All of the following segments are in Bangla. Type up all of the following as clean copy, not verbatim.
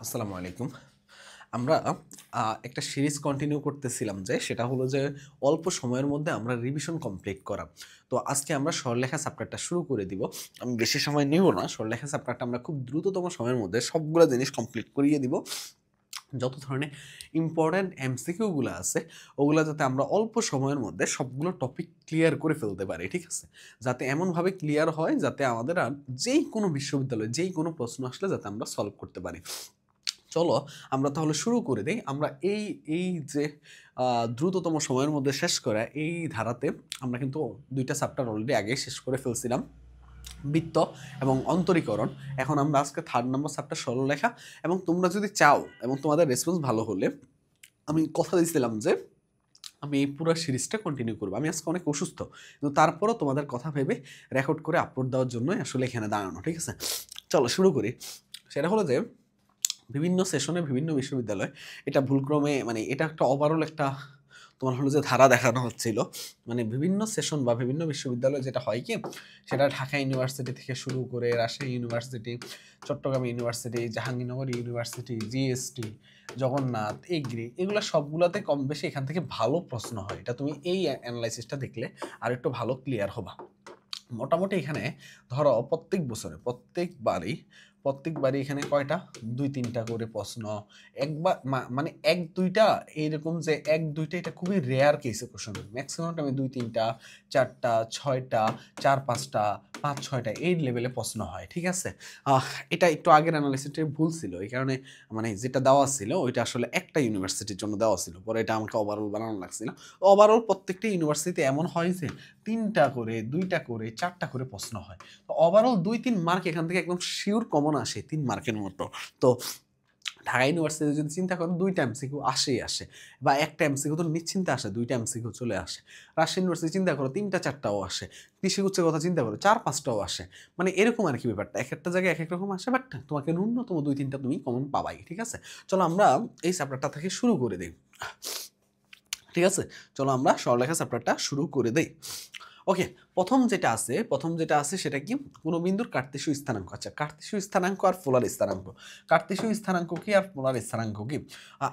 আসসালামু আলাইকুম। আমরা একটা সিরিজ কন্টিনিউ করতেছিলাম যে সেটা হলো যে অল্প সময়ের মধ্যে আমরা রিভিশন কমপ্লিট করা। তো আজকে আমরা সরলরেখা চ্যাপ্টারটা শুরু করে দিব। আমি বেশি সময় নিব না। সরলরেখা চ্যাপ্টারটা আমরা খুব দ্রুততম সময়ের মধ্যে সবগুলা জিনিস কমপ্লিট করিয়ে দিব। যত ধরনের ইম্পোর্টেন্ট এমসিকিউ গুলা আছে ওগুলা যাতে আমরা অল্প সময়ের মধ্যে সবগুলো টপিক ক্লিয়ার করে ফেলতে পারি, ঠিক আছে? যাতে এমনভাবে ক্লিয়ার হয় যাতে আমাদের আর যেই কোনো বিশ্ববিদ্যালয়ে যেই কোনো প্রশ্ন আসলে যাতে আমরা সলভ করতে পারি। চলো আমরা তাহলে শুরু করে দেই। আমরা এই এই যে দ্রুততম সময়ের মধ্যে শেষ করা এই ধারাতে আমরা কিন্তু ২টা চ্যাপ্টার অলরেডি আগেই শেষ করে ফেলছিলাম। বৃত্ত এবং অন্তরীকরণ। এখন আমরা আজকে 3rd নাম্বার চ্যাপ্টার সরলরেখা এবং তোমরা যদি চাও এবং তোমাদের রেসপন্স ভালো হলে আমি কথা দিয়েছিলাম যে আমি এই পুরো সিরিজটা কন্টিনিউ করব। আমি আজকে অনেক অসুস্থ। কিন্তু তারপরও তোমাদের কথা ভেবে রেকর্ড করে আপলোড দেওয়ার জন্যই আসলে এখানে দাঁড়ানো, ঠিক আছে? চলো শুরু করি। সেটা হলো যে বিভিন্ন সেশনে বিভিন্ন বিশ্ববিদ্যালয় এটা ভুলক্রমে মানে এটা একটা ওভারঅল একটা তোমার হলো যে ধারা দেখানো হচ্ছিল। মানে বিভিন্ন সেশন বা বিভিন্ন বিশ্ববিদ্যালয় যেটা হয় কি সেটা ঢাকা ইউনিভার্সিটি থেকে শুরু করে Rajshahi university, Chittagong university, Jahangirnagar university, GST, Jagannath, agri, এগুলো সবগুলোতে কম বেশি এখান থেকে ভালো প্রশ্ন হয়। এটা তুমি এই অ্যানালাইসিসটা দেখলে আর একটু ভালো ক্লিয়ার হবা। মোটামুটি এখানে ধরো প্রত্যেক বছরে প্রত্যেকবারই এখানে কয়টা 2-3টা করে প্রশ্ন একবার মানে 1-2টা এইরকম যে 1-2টা এটা খুবই রেয়ার কেসে কোশ্চেন। ম্যাক্সিমাম টাইমে 2-3টা 4টা 6টা 4-5টা 5-6টা এই লেভেলে প্রশ্ন হয়, ঠিক আছে? এটা একটু আগের অ্যানালিসিসে ভুল ছিল, এই কারণে মানে যেটা দেওয়া ছিল ওইটা আসলে একটা ইউনিভার্সিটির জন্য দেওয়া ছিল, পরে এটা আমাকে ওভারঅল বানানো লাগছিল। ওভারঅল প্রত্যেকটা ইউনিভার্সিটিতে এমন হয় যে 3টা করে 2টা করে 4টা করে প্রশ্ন হয়। তো ওভারঅল 2-3 মার্ক এখান থেকে একদম শিওর কমন আসে 3 মার্কের মতো। তো ঢাকা ইউনিভার্সিটি যদি চিন্তা করেন 2টা এমসিকিউ আসে বা একটা এমসিকিউ তো নিশ্চিন্তে আসে, 2টা এমসিকিউ চলে আসে। রাজশাহী ইউনিভার্সিটি চিন্তা করো 3টা 4টাও আসে। কৃষিগুচ্ছের কথা চিন্তা করো 4-5টাও আসে। মানে এরকম আর কি ব্যাপারটা, এক একটা জায়গায় এক এক রকম আসে, বাট তোমাকে ন্যূনতম 2-3টা তুমি কমন পাবাই, ঠিক আছে? চলো আমরা এই চ্যাপ্টারটা থেকে শুরু করে দিই, ঠিক আছে? চলো আমরা সরলরেখা চ্যাপ্টারটা শুরু করে দেই। ওকে, প্রথম যেটা আছে সেটা কি কোনো বিন্দুর কার্তেশীয় স্থানাঙ্ক। আচ্ছা, কার্তেশীয় স্থানাঙ্ক আর পোলার স্থানাঙ্ক। কার্তেশীয় স্থানাঙ্ক কি আর পোলার স্থানাঙ্ক কি?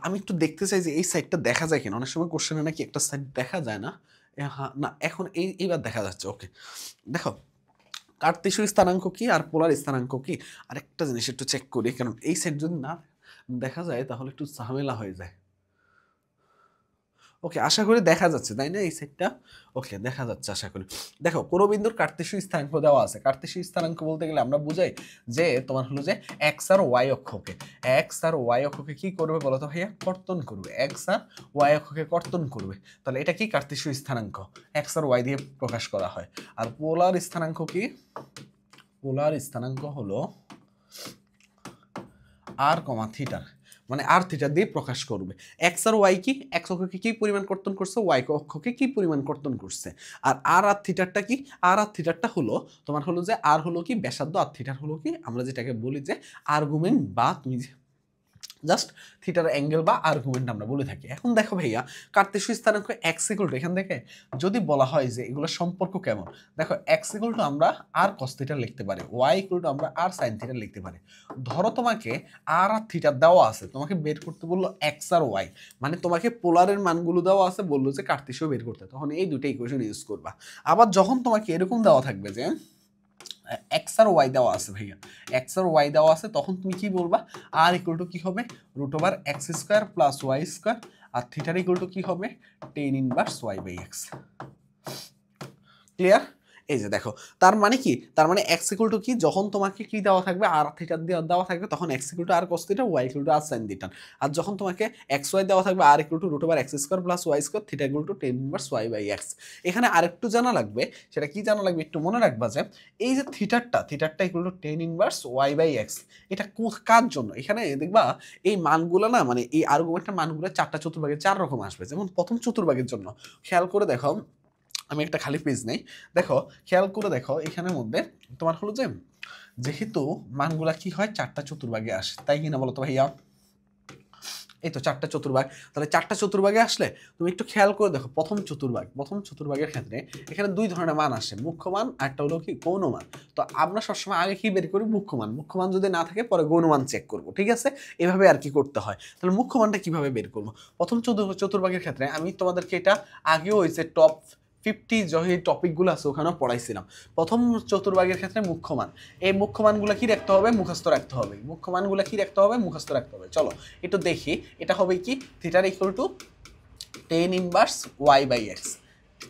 আমি একটু দেখতে চাই যে এই সাইডটা দেখা যায় কিনা। অনেক সময় কোশ্চেনে নাকি একটা সাইড দেখা যায় না। হ্যাঁ, না এখন এইবার দেখা যাচ্ছে। ওকে, দেখো কার্তেশীয় স্থানাঙ্ক কি আর পোলার স্থানাঙ্ক কি আরেকটা জিনিস একটু চেক করি, কারণ এই সাইড যদি না দেখা যায় তাহলে একটু ঝামেলা হয়ে যায়। ওকে, আশা করি দেখা যাচ্ছে তাই না এই সেটটা? ওকে, দেখা যাচ্ছে আশা করি। দেখো কোনো বিন্দুর কার্তেশীয় স্থানাঙ্ক দেওয়া আছে। কার্তেশীয় স্থানাঙ্ক বলতে গেলে আমরা বুঝাই যে তোমার হলো যে এক্স আর ওয়াই অক্ষকে কি করবে বলো তো ভাইয়া? কর্তন করবে। এক্স আর ওয়াই অক্ষকে কর্তন করবে। তাহলে এটা কি কার্তেশীয় স্থানাঙ্ক, এক্স আর ওয়াই দিয়ে প্রকাশ করা হয়। আর পোলার স্থানাঙ্ক কি? পোলার স্থানাঙ্ক হলো আর কমা থিটা, মানে আর থিটা দিয়ে প্রকাশ করবে। এক্স আর ওয়াই কি? এক্স অক্ষকে কি পরিমাণ কর্তন করছে, ওয়াই অক্ষকে কি পরিমাণ কর্তন করছে। আর আর থিটারটা কি? আর থিটারটা হলো তোমার হলো যে আর হলো কি ব্যাসার্ধ, আর থিটার হলো কি আমরা যেটাকে বলি যে আর্গুমেন্ট, বা তুমি জাস্ট থিটার অ্যাঙ্গেল বা আর্গুমেন্ট আমরা বলে থাকি। এখন দেখো ভাইয়া, কার্তেশীয় স্থানাঙ্ক এক্স ইকুয়াল টু, এখান থেকে যদি বলা হয় যে এগুলো সম্পর্ক কেমন, দেখো এক্স ইকুয়াল টু আমরা আর কস থিটা লিখতে পারি, ওয়াই ইকুয়াল টু আমরা আর সাইন থিটা লিখতে পারি। ধরো তোমাকে আর থিটা দেওয়া আছে, তোমাকে বের করতে বললো এক্স আর ওয়াই, মানে তোমাকে পোলারের মানগুলো দেওয়া আছে, বললো যে কার্তেশীয় বের করতে, তখন এই দুটো ইকুয়েশন ইউজ করবা। আবার যখন তোমাকে এরকম দেওয়া থাকবে যে এক্স আর ওয়াই দেওয়া আছে ভাইয়া, এক্স আর ওয়াই দেওয়া আছে, তখন তুমি কি বলবা? আর ইকুয়াল টু কি হবে? Root over x square plus y square, আর থিটার ইকুয়াল টু কি হবে? Tan inverse y by x. Clear? এই যে দেখো, তার মানে কি? তার মানে এক্স ইকুয়াল টু কি, যখন তোমাকে কি দেওয়া থাকবে আর থিটা দেওয়া থাকবে, তখন x equal to r cos theta, y equal to r sine theta. আর যখন তোমাকে এক্স ওয়াই দেওয়া থাকবে r equal to root over x square plus y square, theta equal to tan inverse y by x. এখানে আরেকটু জানা লাগবে, সেটা কি জানা লাগবে একটু মনে রাখবা যে এই যে থিটারটা equal to tan inverse y by x, এটা কার জন্য? এখানে দেখবা এই মানগুলো না, মানে এই আর্গুমেন্টের মানগুলো 4টা চতুর্ভাগে 4 রকম আসবে। যেমন প্রথম চতুর্ভাগের জন্য খেয়াল করে দেখো, আমি একটা খালি পেজ নেই, দেখো খেয়াল করে দেখো এখানের মধ্যে তোমার হলো যে যেহেতু মানগুলা কি হয় 4টা চতুর্ভাগে আসে, তাই কিনা বলো তো ভাইয়া? এই তো 4টা চতুর্ভাগ। তাহলে 4টা চতুর্ভাগে আসলে তুমি একটু খেয়াল করে দেখো প্রথম চতুর্ভাগের ক্ষেত্রে এখানে 2 ধরনের মান আসে, মুখ্য মান আর একটা হলো কি গৌণ মান। তো আমরা সবসময় আগে কি বের করি? মুখ্য মান। মুখ্য মান যদি না থাকে পরে গৌণ মান চেক করব, ঠিক আছে? এভাবে আর কি করতে হয়। তাহলে মুখ্য মানটা কিভাবে বের করব? প্রথম চতুর্ভাগের ক্ষেত্রে আমি তোমাদেরকে এটা আগেও ওই যে টপ 50 যে টপিকগুলো আছে ওখানেও পড়াইছিলাম। প্রথম চতুর্ভাগের ক্ষেত্রে মুখ্য মান, এই মুখ্য মানগুলো কি রাখতে হবে? মুখস্থ রাখতে হবে। মুখ্য মানগুলো কি রাখতে হবে? মুখস্থ রাখতে হবে। চলো একটু দেখি, এটা হবে কি থিটার equal to tan inverse y by x.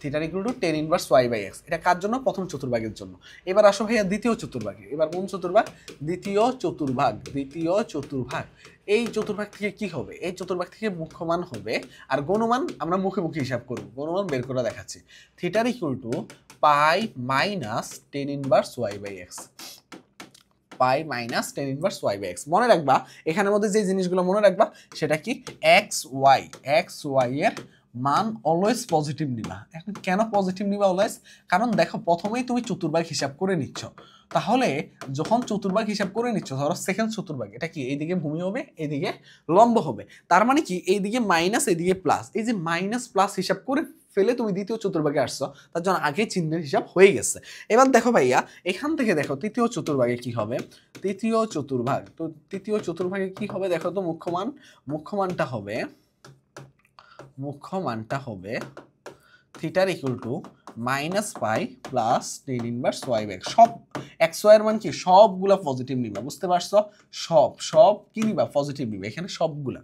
থিটার equal to tan inverse y by x. এটা কার জন্য? প্রথম চতুর্ভাগের জন্য। এবার আসো ভাইয়া দ্বিতীয় চতুর্ভাগে। এবার কোন চতুর্ভাগ? দ্বিতীয় চতুর্ভাগ। এই চতুর্ভাগ থেকে কি হবে? এই চতুর্ভাগ থেকে মুখ্য মান হবে আর গৌণমান আমরা মুখে মুখে হিসাব করব। গৌণমান বের করে দেখাচ্ছি। থিটার equal to pi minus tan inverse y by x. Pi minus tan inverse y by x. মনে রাখবা এখানের মধ্যে যে জিনিসগুলো মনে রাখবা সেটা কি? এক্স ওয়াই এর মান অলওয়েজ পজিটিভ নিবা। এখন কেন পজিটিভ নিবা অলওয়েজ? কারণ দেখো প্রথমেই তুমি চতুর্ভাগ হিসাব করে নিচ্ছ, তাহলে যখন চতুর্ভাগ হিসাব করে নিচ্ছ, ধরো সেকেন্ড চতুর্ভাগ, এটা কি এইদিকে ভূমি হবে, এইদিকে লম্ব হবে। তার মানে কি এইদিকে মাইনাস এইদিকে প্লাস, এই যে মাইনাস প্লাস হিসাব করে ফেলে তুমি দ্বিতীয় চতুর্ভাগে আসছো, তার জন্য আগে চিহ্নের হিসাব হয়ে গেছে। এবার দেখো ভাইয়া এখান থেকে দেখো তৃতীয় চতুর্ভাগে কি হবে? তৃতীয় চতুর্ভাগ, তো তৃতীয় চতুর্ভাগে কি হবে দেখো তো? মুখ্য মানটা হবে থিটার equal to minus pi plus tan inverse y by x. সব এক্স ওয়াই এর মান কি? সবগুলা পজিটিভ নিবা, বুঝতে পারছো? সব কি নিবা? পজিটিভ নিবা এখানে সবগুলা,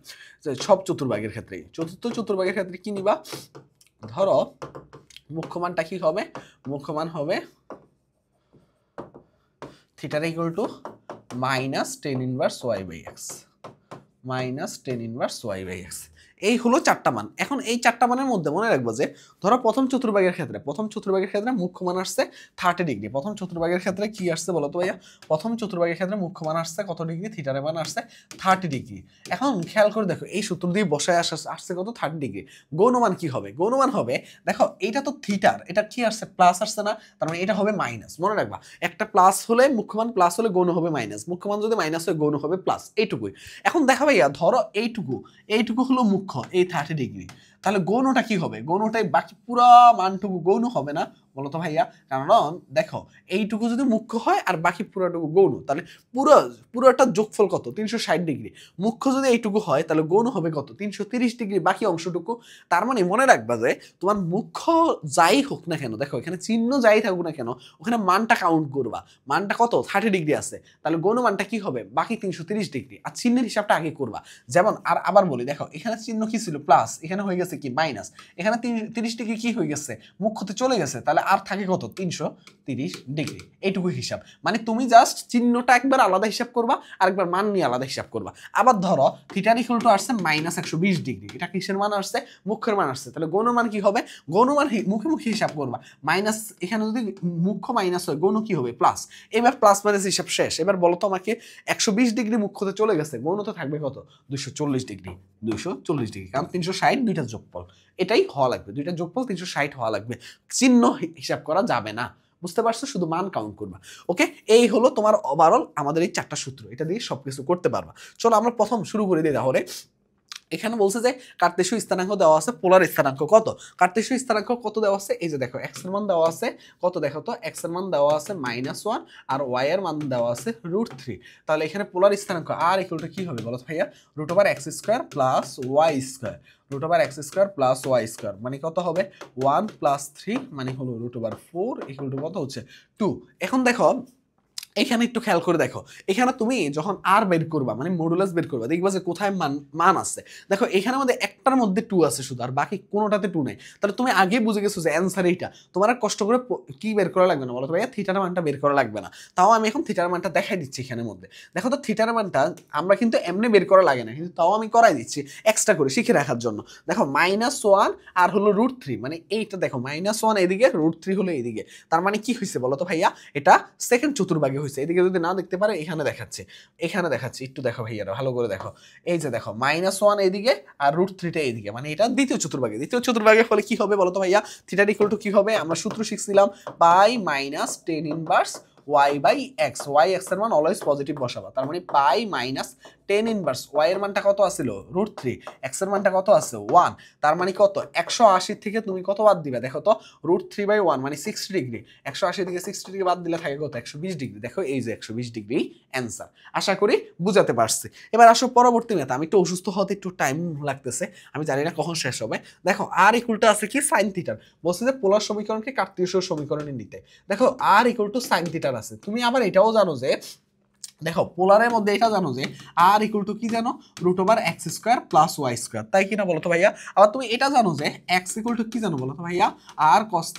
সব চতুর্ভাগের ক্ষেত্রে। চতুর্থ চতুর্ভাগের ক্ষেত্রে কি নিবা? ধরো মুখ্য মানটা কি হবে? মুখ্য মান হবে থিটার equal to minus tan inverse y by x. এই হলো 4টা মান। এখন এই 4টা মানের মধ্যে মনে রাখবো যে ধরো প্রথম চতুর্ভাগের ক্ষেত্রে মুখ্য মান আসছে 30 ডিগ্রি। প্রথম চতুর্ভাগের ক্ষেত্রে কি আসছে বলো তো ভাইয়া? প্রথম চতুর্ভাগের ক্ষেত্রে মুখ্য মান আসছে কত ডিগ্রি? থিটার মান আসছে 30 ডিগ্রি। এখন খেয়াল করে দেখো এই সূত্র দিয়ে বসায় আসছে কত? 30 ডিগ্রি। গৌণমান কি হবে? গৌণমান হবে দেখো এইটা তো থিটার, এটা কি আসছে? প্লাস আসছে না, তার মানে এটা হবে মাইনাস। মনে রাখবা একটা প্লাস হলে মুখ্য মান, প্লাস হলে গৌণ হবে মাইনাস, মুখ্য মান যদি মাইনাস হয় গৌণ হবে প্লাস, এইটুকুই। এখন দেখা ভাইয়া ধরো এইটুকু হলো মুখ্য, এই 30 ডিগ্রি। তাহলে গৌণটা কি হবে? গৌণটাই বাকি পুরো মানটুকু গৌণ হবে না বলতো ভাইয়া? কারণ দেখো এইটুকু যদি মুখ্য হয় আর বাকি পুরোটুকু গৌণ, তাহলে পুরোটা যোগফল কত? 360 ডিগ্রি। মুখ্য যদি এইটুকু হয় তাহলে গৌণ হবে কত? 330 ডিগ্রি বাকি অংশটুকু। তার মানে মনে রাখবা যে তোমার মুখ্য যাই হোক না কেন, দেখো এখানে চিহ্ন যাই থাকুক না কেন, ওখানে মানটা কাউন্ট করবা। মানটা কত? 30 ডিগ্রি আছে, তাহলে গৌণ মানটা কি হবে? বাকি 330 ডিগ্রি। আর চিহ্নের হিসাবটা আগে করবা। যেমন আবার বলি, দেখো এখানে চিহ্ন কি ছিল? প্লাস, এখানে হয়ে গেছে কি? মাইনাস। এখানে 30 ডিগ্রি কি হয়ে গেছে? মুখ্যতে চলে গেছে, তাহলে আর থাকে কত? 330 ডিগ্রি। এইটুকু হিসাব। মানে তুমি জাস্ট চিহ্নটা একবার আলাদা হিসাব করবা, আরেকবার মান নিয়ে আলাদা হিসাব করবা। আবার ধরো থিটার ইকুয়াল টু আসছে মাইনাস 120 ডিগ্রি, এটা কিসের মান আসছে? মুখ্যের মান আসছে। তাহলে গৌণ মান কি হবে? গৌণ মান মুখে হিসাব করবা। মাইনাস, এখানে যদি মুখ্য মাইনাস হয় গৌণ কি হবে? প্লাস। এবার প্লাস মাইনাস হিসাব শেষ। এবার বলো তো আমাকে 120 ডিগ্রি মুখ্যতে চলে গেছে, গৌণ তো থাকবে কত? 240 ডিগ্রি। কারণ 360 দুইটা যোগফল, এটাই হওয়া লাগবে। দুইটা যোগফল 360 হওয়া লাগবে। চিহ্ন হিসাব করা যাবে না, বুঝতে পারছো? শুধু মান কাউন্ট করবা। ওকে, এই হলো তোমার ওভারঅল আমাদের এই 4টা সূত্র, এটা দিয়ে সবকিছু করতে পারবা। চলো আমরা প্রথম শুরু করে দিই তাহলে। এখানে বলছে যে কার্তেশীয় স্থানাঙ্ক দেওয়া আছে, পোলার স্থানাঙ্ক কত? কার্তেশীয় স্থানাঙ্ক কত দেওয়া আছে? এই যে দেখো এক্স এর মান দেওয়া আছে কত? দেখো তো এক্স এর মান দেওয়া আছে -1 আর ওয়াই এর মান দেওয়া আছে √3। তাহলে এখানে পোলার স্থানাঙ্ক আর ইকুয়াল টু কি হবে বলো তো ভাইয়া? √x² plus y²। √x² plus y², মানে কত হবে? 1 + 3 মানে হলো √4 ইকুয়াল টু কত হচ্ছে? 2। এখন দেখো এখানে একটু খেয়াল করে দেখো, এখানে তুমি যখন আর বের করবা মানে মডুলাস বের করবা, দেখবা যে কোথায় মান আছে। দেখো এখানে মধ্যে একটার মধ্যে 2 আছে শুধু, আর বাকি কোনোটাতে 2 নাই। তাহলে তুমি আগে বুঝে গেছো যে অ্যান্সার এইটা, তোমার আর কষ্ট করে কি বের করা লাগবে না বলো তো ভাইয়া? থিটার মানটা বের করা লাগবে না। তাও আমি এখন থিটার মানটা দেখাই দিচ্ছি এখানের মধ্যে। দেখো তো থিটার মানটা আমরা কিন্তু এমনি বের করা লাগে না, কিন্তু তাও আমি করাই দিচ্ছি এক্সট্রা করে শিখে রাখার জন্য। দেখো -1 আর হলো √3, মানে এইটা দেখো -1 এদিকে, √3 হলো এইদিকে। তার মানে কি হয়েছে বলো তো ভাইয়া? এটা সেকেন্ড চতুর্ভাগে হয়েছে। এদিকে যদি না দেখতে পারে এখানে দেখাচ্ছে, একটু দেখো ভাইয়ারা ভালো করে দেখো। এই যে দেখো -1 এদিকে আর √3টা এইদিকে, মানে এটা দ্বিতীয় চতুর্ভাগে ফলে কি হবে বলো তো ভাইয়া? থিটার ইকুয়াল টু কি হবে? আমরা সূত্র শিখছিলাম pi minus tan inverse y by x, y x এর মান অলওয়েজ পজিটিভ বসাবা, তার মানে pi minus tan inverse y এর মানটা কত আছিল √3, এক্স এর মানটা কত আছে 1, তার মানে কত 180 থেকে তুমি কত বাদ দিবে দেখো তো √3/1 মানে 60 ডিগ্রি, 180 থেকে 60 ডিগ্রি বাদ দিলে থাকে কত 120 ডিগ্রি, দেখো এই যে 120 ডিগ্রি অ্যান্সার। আশা করি বুঝাতে পারছি। এবার আসো পরবর্তী ম্যাথ, আমি একটু অসুস্থ হতে একটু টাইম লাগতেছে, আমি জানি না কখন শেষ হবে। দেখো আর ইকুয়াল টু আছে কি সাইন থিটার, বলছে যে পোলার সমীকরণকে কার্তেশীয় সমীকরণে নিতে। দেখো আর ইকুয়াল টু সাইন থিটার আছে, তুমি আবার এটাও জানো যে দেখো পোলারের মধ্যে এটা জানো যে আর ইকুয়াল টু কি জানো √x² + y², তাই কিনা বলো তো ভাইয়া। আবার তুমি এটা জানো যে x ইকুয়াল টু কি জানো বলো তো ভাইয়া r cos θ,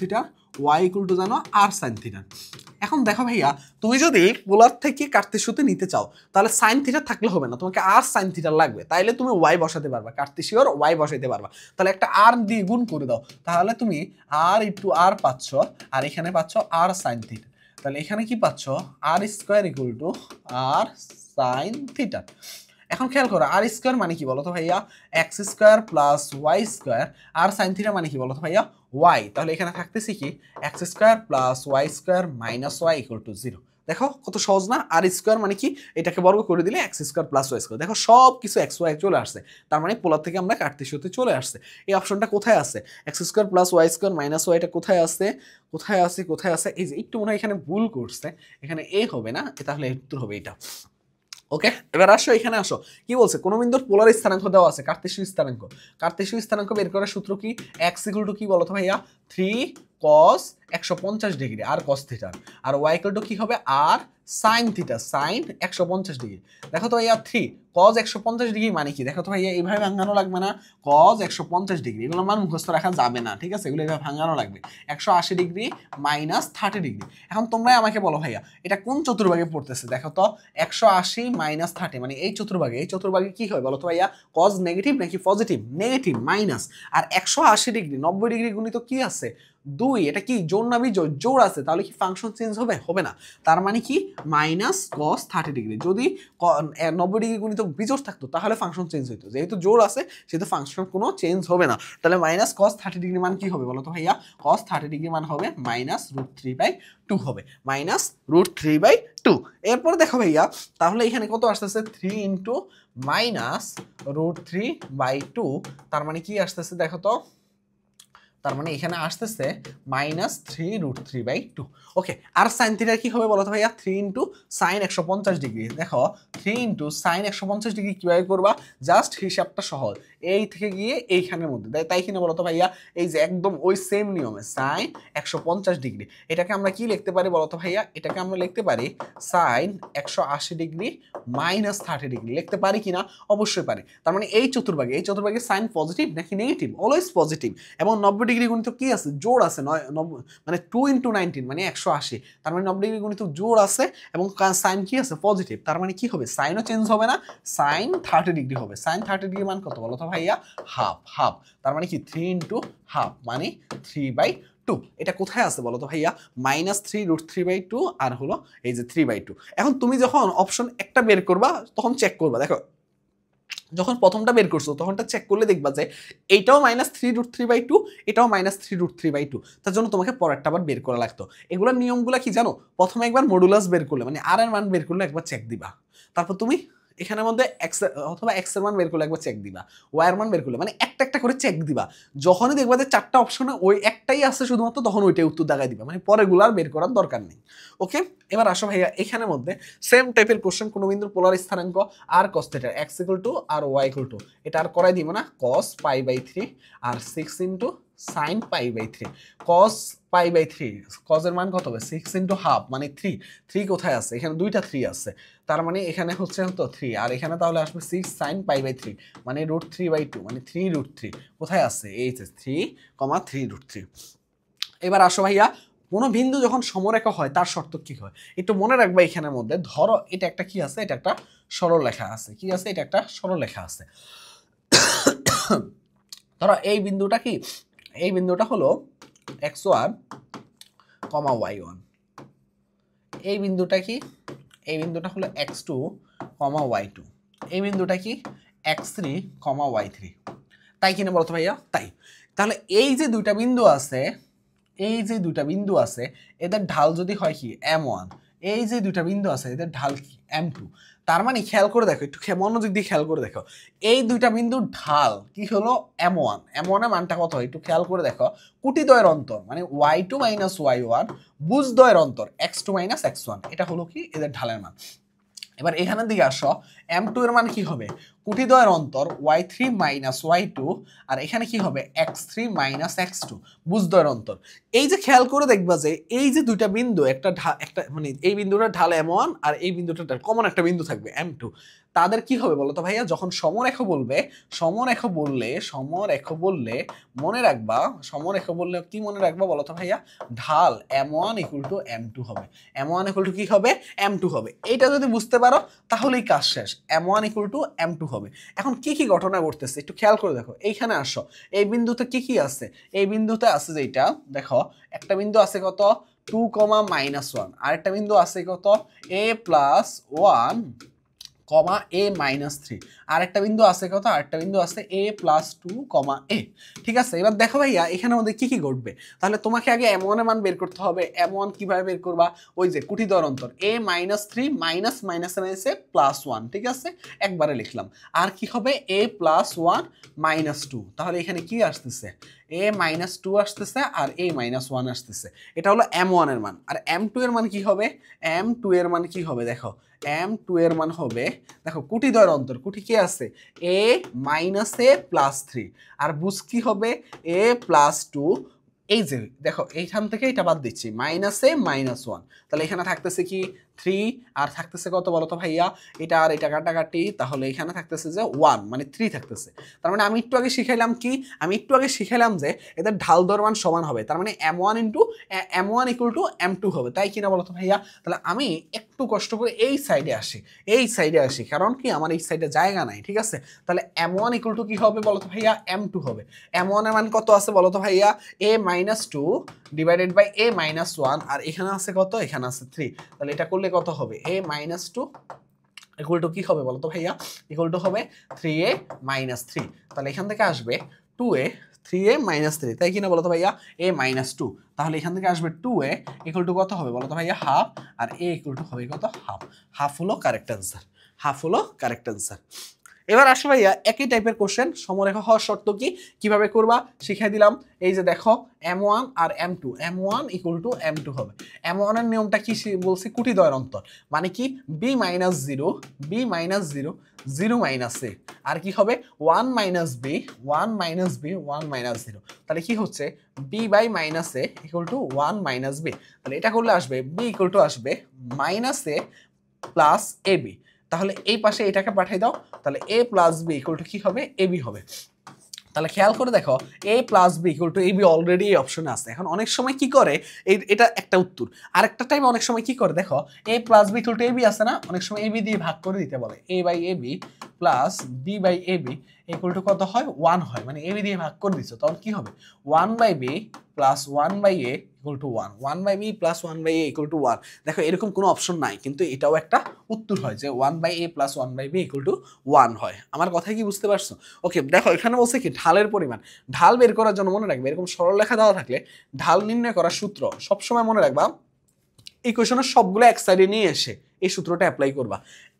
y equal two জানো r sin θ। এখন দেখো ভাইয়া তুমি যদি পোলার থেকে কার্তেশীয়তে নিতে চাও তাহলে সাইন থিটা থাকলে হবে না, তোমাকে আর সাইন থিটা লাগবে, তাইলে তুমি ওয়াই বসাতে পারবা, কার্তেশীয়র ওয়াই বসাইতে পারবা। তাহলে একটা আর দিয়ে গুণ করে দাও, তাহলে তুমি r ইনটু r পাচ্ছ, আর এখানে পাচ্ছ r sin θ। তাহলে এখানে কি পাচ্ছ r² equal to r sin θ। এখন খেয়াল করো r² মানে কি বলতো ভাইয়া x² + y², আর sin θ মানে কি বলতো ভাইয়া y, তাহলে এখানে থাকতেছে কি x² + y² - y equal two 0। দেখো কত সহজ না, r² মানে কি এটাকে বর্গ করে দিলে x² + y², দেখো সব কিছু x y চলে আসছে, তার মানে পোলার থেকে আমরা কার্তেশীয়তে চলে আসছে। এই অপশনটা কোথায় আছে x² + y² - y, এটা কোথায় আছে কোথায় আছে কোথায় আছে, এই যে একটু মনে হয় এখানে ভুল করছে, এখানে এ হবে না, তাহলে উত্তর হবে এটা। ওকে, এবার আসো এখানে আসো, কি বলছে কোন বিন্দুর পোলার স্থানাঙ্ক দেওয়া আছে কার্তেশীয় স্থানাঙ্ক, কার্তেশীয় স্থানাঙ্ক বের করার সূত্র কি x ইকুয়াল টু কি বলতো ভাইয়া 3 cos 150 ডিগ্রি আর cos θ, আর y ইকুয়াল টু কি হবে r sin θ, sin 150 ডিগ্রি। দেখো তো ভাইয়া 3 cos 150 ডিগ্রি মানে কি, দেখো তো ভাইয়া এইভাবে ভাঙানো লাগবে না, cos 150 ডিগ্রি এগুলো মান মুখস্থ রাখা যাবে না, ঠিক আছে, এগুলো এইভাবে ভাঙানো লাগবে। 180 ডিগ্রি মাইনাস 30 ডিগ্রি। এখন তোমরাই আমাকে বলো ভাইয়া এটা কোন চতুর্ভাগে পড়তেছে, দেখো তো 180 মাইনাস 30 মানে এই চতুর্ভাগে, এই চতুর্ভাগে কি হয় বলো তো ভাইয়া cos নেগেটিভ নাকি পজিটিভ, নেগেটিভ মাইনাস, আর 180 ডিগ্রি 90 ডিগ্রি গুণিত কি আছে 2, এটা কি জোড় না বিজোড়, জোড় আছে, তাহলে কি ফাংশন চেঞ্জ হবে, হবে না, তার মানে কি মাইনাস cos 30 ডিগ্রি, যদি 90 ডিগ্রি গুণিত বিজোড় থাকতো তাহলে ফাংশন চেঞ্জ হইতো, যেহেতু জোড় আছে সেহেতু ফাংশন কোনো চেঞ্জ হবে না, তাহলে মাইনাস cos 30 ডিগ্রি মান কি হবে বলো তো ভাইয়া cos 30 ডিগ্রি মান হবে -√3/2 হবে, -√3/2। এরপর দেখো ভাইয়া তাহলে এখানে কত আসতেছে 3 ইন্টু -√3/2, তার মানে কি আসতেছে দেখো তো, তার মানে এখানে আসতেছে -3√3/2। ওকে, আর সাইন থিটা কি হবে বলো তো ভাইয়া 3 ইন্টু সাইন 150 ডিগ্রি, দেখো 3 ইন্টু সাইন 150 ডিগ্রি কিভাবে করবা, জাস্ট হিসাবটা সহজ, এই থেকে গিয়ে এইখানের মধ্যে, তাই কিনা বলো তো ভাইয়া, এই যে একদম ওই সেম নিয়মে সাইন 150 ডিগ্রি, এটাকে আমরা কি লিখতে পারি বলো তো ভাইয়া, এটাকে আমরা লিখতে পারি সাইন 180 ডিগ্রি মাইনাস 30 ডিগ্রি, লিখতে পারি কিনা অবশ্যই পারি। তার মানে এই চতুর্ভাগে সাইন পজিটিভ নাকি নেগেটিভ, অলওয়েজ পজিটিভ, এবং 90 ডিগ্রি গুণিত কি আছে জোড় আছে, মানে 2 ইন্টু 19 মানে 180, তার মানে 90 ডিগ্রি গুণিত জোড় আছে এবং সাইন কি আছে পজিটিভ, তার মানে কি হবে সাইনও চেঞ্জ হবে না, সাইন 30 ডিগ্রি হবে, সাইন 30 ডিগ্রি মান কত বলো তো ভাইয়া হাফ, তার মানে কি 3 ইন্টু হাফ মানে 3/2। এটা কোথায় আছে বলো তো ভাইয়া -3√3/2 আর হলো এই যে 3/2। এখন তুমি যখন অপশন একটা বের করবা তখন চেক করবা, দেখো যখন প্রথমটা বের করছো তখনটা চেক করলে দেখবা যে এইটাও -3√3/2, এটাও -3√3/2, তার জন্য তোমাকে পরেরটা আবার বের করা লাগতো। এগুলোর নিয়মগুলো কি জানো, প্রথমে একবার মডুলাস বের করলে মানে আর এর মান বের করলে একবার চেক দিবা, তারপর তুমি এখানের মধ্যে এক্স অথবা এক্স এর মান বের করলে একবার চেক দিবা, ওয়াই এর মান বের করলে, মানে একটা একটা করে চেক দিবা, যখনই দেখবা যে 4টা অপশনে ওই একটাই আছে শুধুমাত্র তখন ওইটাই উত্তর দেখাই দিবা, মানে পরেগুলো আর বের করার দরকার নেই। ওকে, এবার আসো ভাইয়া এখানের মধ্যে সেম টাইপের কোশ্চেন, কোন বিন্দুর পোলার স্থানাঙ্ক r cos θ, x equal to r y equal to, এটা আর করাই দিব না, cos π/3 আর 6 ইনটু sin π/3, cos π/3, cos এর মান কত হবে 6 ইনটু হাফ মানে 3 কোথায় আছে, এখানে দুইটা 3 আছে, তার মানে এখানে হচ্ছে তো 3, আর এখানে তাহলে আসবে 6 sin π/3 মানে √3/2 মানে 3√3, কোথায় আছে এই যে 3, 3√3। এবার আসো ভাইয়া কোনো বিন্দু যখন সমরেখা হয় তার শর্ত কি হয় একটু মনে রাখবা, এখানের মধ্যে ধরো এটা একটা কি আছে, এটা একটা সরলরেখা আছে, কি আছে এটা একটা সরলরেখা আছে, ধরো এই বিন্দুটা কি, এই বিন্দুটা হলো x1, y1, এই বিন্দুটা কি, এই বিন্দুটা হলো x2, y2, এই বিন্দুটা কি x3, y3, তাই কিনা বলতো ভাইয়া তাই। তাহলে এই যে দুইটা বিন্দু আছে, এই যে দুইটা বিন্দু আছে এদের ঢাল যদি হয় কি m1, এই যে দুইটা বিন্দু আছে এদের ঢাল কি m2, তার মানে খেয়াল করে দেখো, একটু মনোযোগ দিয়ে খেয়াল করে দেখো, এই দুইটা বিন্দুর ঢাল কি হলো m1, m1 এর মানটা কত হয় একটু খেয়াল করে দেখো, কুটিদ্বয়ের অন্তর মানে y2 মাইনাস y1, ভুজদ্বয়ের অন্তর x2 মাইনাস x1, এটা হলো কি এদের ঢালের মান। এবার এখানের দিকে আসো, m2 এর মান কি হবে কুটিদ্বয়ের অন্তর y3 মাইনাস y2, আর এখানে কি হবে x3 মাইনাস x2 ভুজদ্বয়ের অন্তর। এই যে খেয়াল করে দেখবা যে এই যে দুইটা বিন্দু একটা মানে এই বিন্দুটার ঢাল m1 আর এই বিন্দুটার ঢাল কমন একটা বিন্দু থাকবে m2, তাদের কি হবে বলো তো ভাইয়া, যখন সমরেখ বলবে, সমরেখ বললে মনে রাখবা, সমরেখ বললে কি মনে রাখবা বলো তো ভাইয়া, ঢাল m1 ইকুয়াল টু m2 হবে, m1 ইকুয়াল টু কি হবে m2 হবে। এইটা যদি বুঝতে পারো তাহলেই কাজ শেষ, m1 ইকুয়াল টু m2 হবে। এখন কি কি ঘটনা ঘটতেছে একটু খেয়াল করে দেখো, এইখানে আসো, এই বিন্দুতে কি কি আছে, এই বিন্দুতে আছে যেটা দেখো, একটা বিন্দু আছে কত 2, -1, আরেকটা বিন্দু আছে কত a+1, a-3, আরেকটা বিন্দু আছে কত, আরেকটা বিন্দু আছে a+2, a। ঠিক আছে, এবার দেখো ভাইয়া এখানে আমাদের কি কি ঘটবে, তাহলে তোমাকে আগে m1 এর মান বের করতে হবে। m1 কিভাবে বের করবা, ওই যে কুটিদ্বয়ের অন্তর a-3 মাইনাস মাইনাসে +1, ঠিক আছে একবারে লিখলাম। আর কি হবে a+1 -2, তাহলে এখানে কি আসতেছে a-2 আসতেছে আর a-1 আসতেছে, এটা হলো m1 এর মান। আর m2 এর মান কি হবে, m2 এর মান কি হবে দেখো, m2 এর মান হবে দেখো কুটিদ্বয়ের অন্তর, কুটি কে আছে a-a+3, আর বুঝ কি হবে a+2, এই যে দেখো এইখান থেকে এটা বাদ দিচ্ছি -a-1, তাহলে এখানে থাকতেছে কি 3, আর থাকতেছে কত বলো তো ভাইয়া, এটা আর এটা কাটাকাটি, তাহলে এখানে থাকতেছে যে 1 মানে 3 থাকতেছে। তার মানে আমি একটু আগে শিখাইলাম কি, আমি একটু আগে শিখাইলাম যে এদের ঢাল দর মান সমান হবে, তার মানে m1 into m1 equal to m2 হবে, তাই কিনা বলো তো ভাইয়া। তাহলে আমি একটু কষ্ট করে এই সাইডে আসি, এই সাইডে আসি, কারণ কি আমার এই সাইডে জায়গা নাই, ঠিক আছে। তাহলে m1 ইকুয়াল টু কি হবে বলো তো ভাইয়া, m2 হবে। m1 এর মান কত আছে বলো তো ভাইয়া, a-2 ডিভাইডেড বাই a-1, আর এখানে আছে কত, এখানে আছে 3, তাহলে এটা করলে কত হবে a-2 ইকুয়াল টু কি হবে বলো তো ভাইয়া, ইকুয়াল টু হবে 3a-3, তাহলে এখান থেকে আসবে 2a, 3a-3, তাই কিনা বলো তো ভাইয়া a-2, তাহলে এখান থেকে আসবে 2a ইকুয়াল টু কত হবে বলো তো ভাইয়া হাফ, আর a ইকুয়াল টু হবে কত হাফ, হাফ হলো কারেক্ট অ্যান্সার, হাফ হলো কারেক্ট অ্যান্সার। এবার আসো ভাইয়া একই টাইপের কোশ্চেন, সমরেখা হওয়ার শর্ত কি কিভাবে করবা শিখাই দিলাম। এই যে দেখো m1 R m2, m1 equal to m2 হবে। m1 এর নিয়মটা কি বলছি, কুটিদ্বয়ের অন্তর মানে কি b-0, b-0, 0 মাইনাস a, আর কি হবে 1 minus b, 1 minus b, 1 minus 0, তাহলে কি হচ্ছে b by minus a equal to 1 minus b, তাহলে এটা করলে আসবে b ইকুয়াল টু আসবে মাইনাস a প্লাস ab, তাহলে এই পাশে এটাকে পাঠিয়ে দাও, তাহলে a plus b equal to কি হবে ab হবে। তাহলে খেয়াল করে দেখো a plus B equal to ab already এই অপশনে আছে। এখন অনেক সময় কি করে, এটা একটা উত্তর, আরেকটা টাইম অনেক সময় কি করে দেখো a plus B equal to ab আছে না, অনেক সময় ab দিয়ে ভাগ করে দিতে বলে, a by ab plus b by ab equal to কত হয় 1 হয়, মানে ab দিয়ে ভাগ করে দিছো, তখন কি হবে 1 by b plus 1 by a equal to 1, 1 by b plus 1 by a equal to 1। দেখো এরকম কোনো অপশন নাই, কিন্তু এটাও একটা উত্তর হয় যে 1 by a plus 1 by b equal to 1 হয়। আমার কথা কি বুঝতে পারছো? ওকে, দেখো এখানে বলছে কি ঢালের পরিমাণ, ঢাল বের করার জন্য মনে রাখবে এরকম সরলরেখা দেওয়া থাকলে ঢাল নির্ণয় করার সূত্র সবসময় মনে রাখবা, ইকুয়েশনের সবগুলো এক সাইডে নিয়ে এসে এই সূত্রটা অ্যাপ্লাই করবা।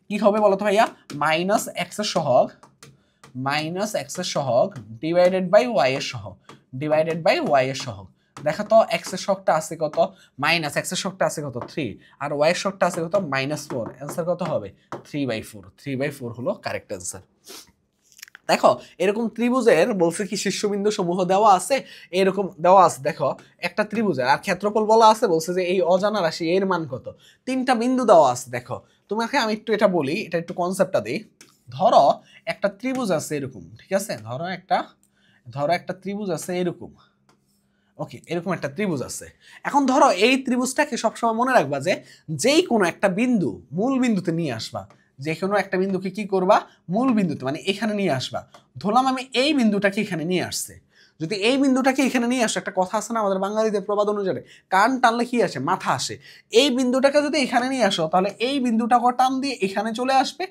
কি হবে বলো তো ভাইয়া, মাইনাস এক্স এর সহগ ডিভাইডেড বাই ওয়াই এর সহগ, ডিভাইডেড বাই ওয়াই এর সহগ। দেখো তো এক্স এর সহগটা আছে কত, মাইনাস এক্স এর সহগটা আছে কত 3, আর ওয়াই এর সহগটা আছে কত -4, অ্যান্সার কত হবে 3/4, 3/4 হলো কারেক্ট অ্যান্সার। দেখো এরকম ত্রিভুজের বলছে কি শীর্ষবিন্দু সমূহ দেওয়া আছে, এরকম দেওয়া আছে দেখো একটা ত্রিভুজের, আর ক্ষেত্রফল বলা আছে, বলছে যে এই অজানা রাশি এর মান কত, 3টা বিন্দু দেওয়া আছে। দেখো তোমাকে আমি একটু এটা বলি, এটা একটু কনসেপ্টটা দিই। ধরো একটা ত্রিভুজ আছে এরকম, ঠিক আছে, ধরো একটা ত্রিভুজ আছে এরকম, ওকে এরকম একটা ত্রিভুজ আছে। এখন ধরো এই ত্রিভুজটাকে সবসময় মনে রাখবা যে যেই কোনো একটা বিন্দু মূল বিন্দুতে নিয়ে আসবা, যে কোনো একটা বিন্দুকে কি করবা মূল বিন্দুতে, মানে এখানে নিয়ে আসবা। ধরলাম আমি এই বিন্দুটাকে এখানে নিয়ে আসছে, যদি এই বিন্দুটাকে এখানে নিয়ে আসে, একটা কথা আছে না আমাদের বাঙালিদের প্রবাদ অনুযায়ী, কান টানলে কি আসে মাথা আসে, এই বিন্দুটাকে যদি এখানে নিয়ে আসো তাহলে এই বিন্দুটাকে টান দিয়ে এখানে চলে আসবে,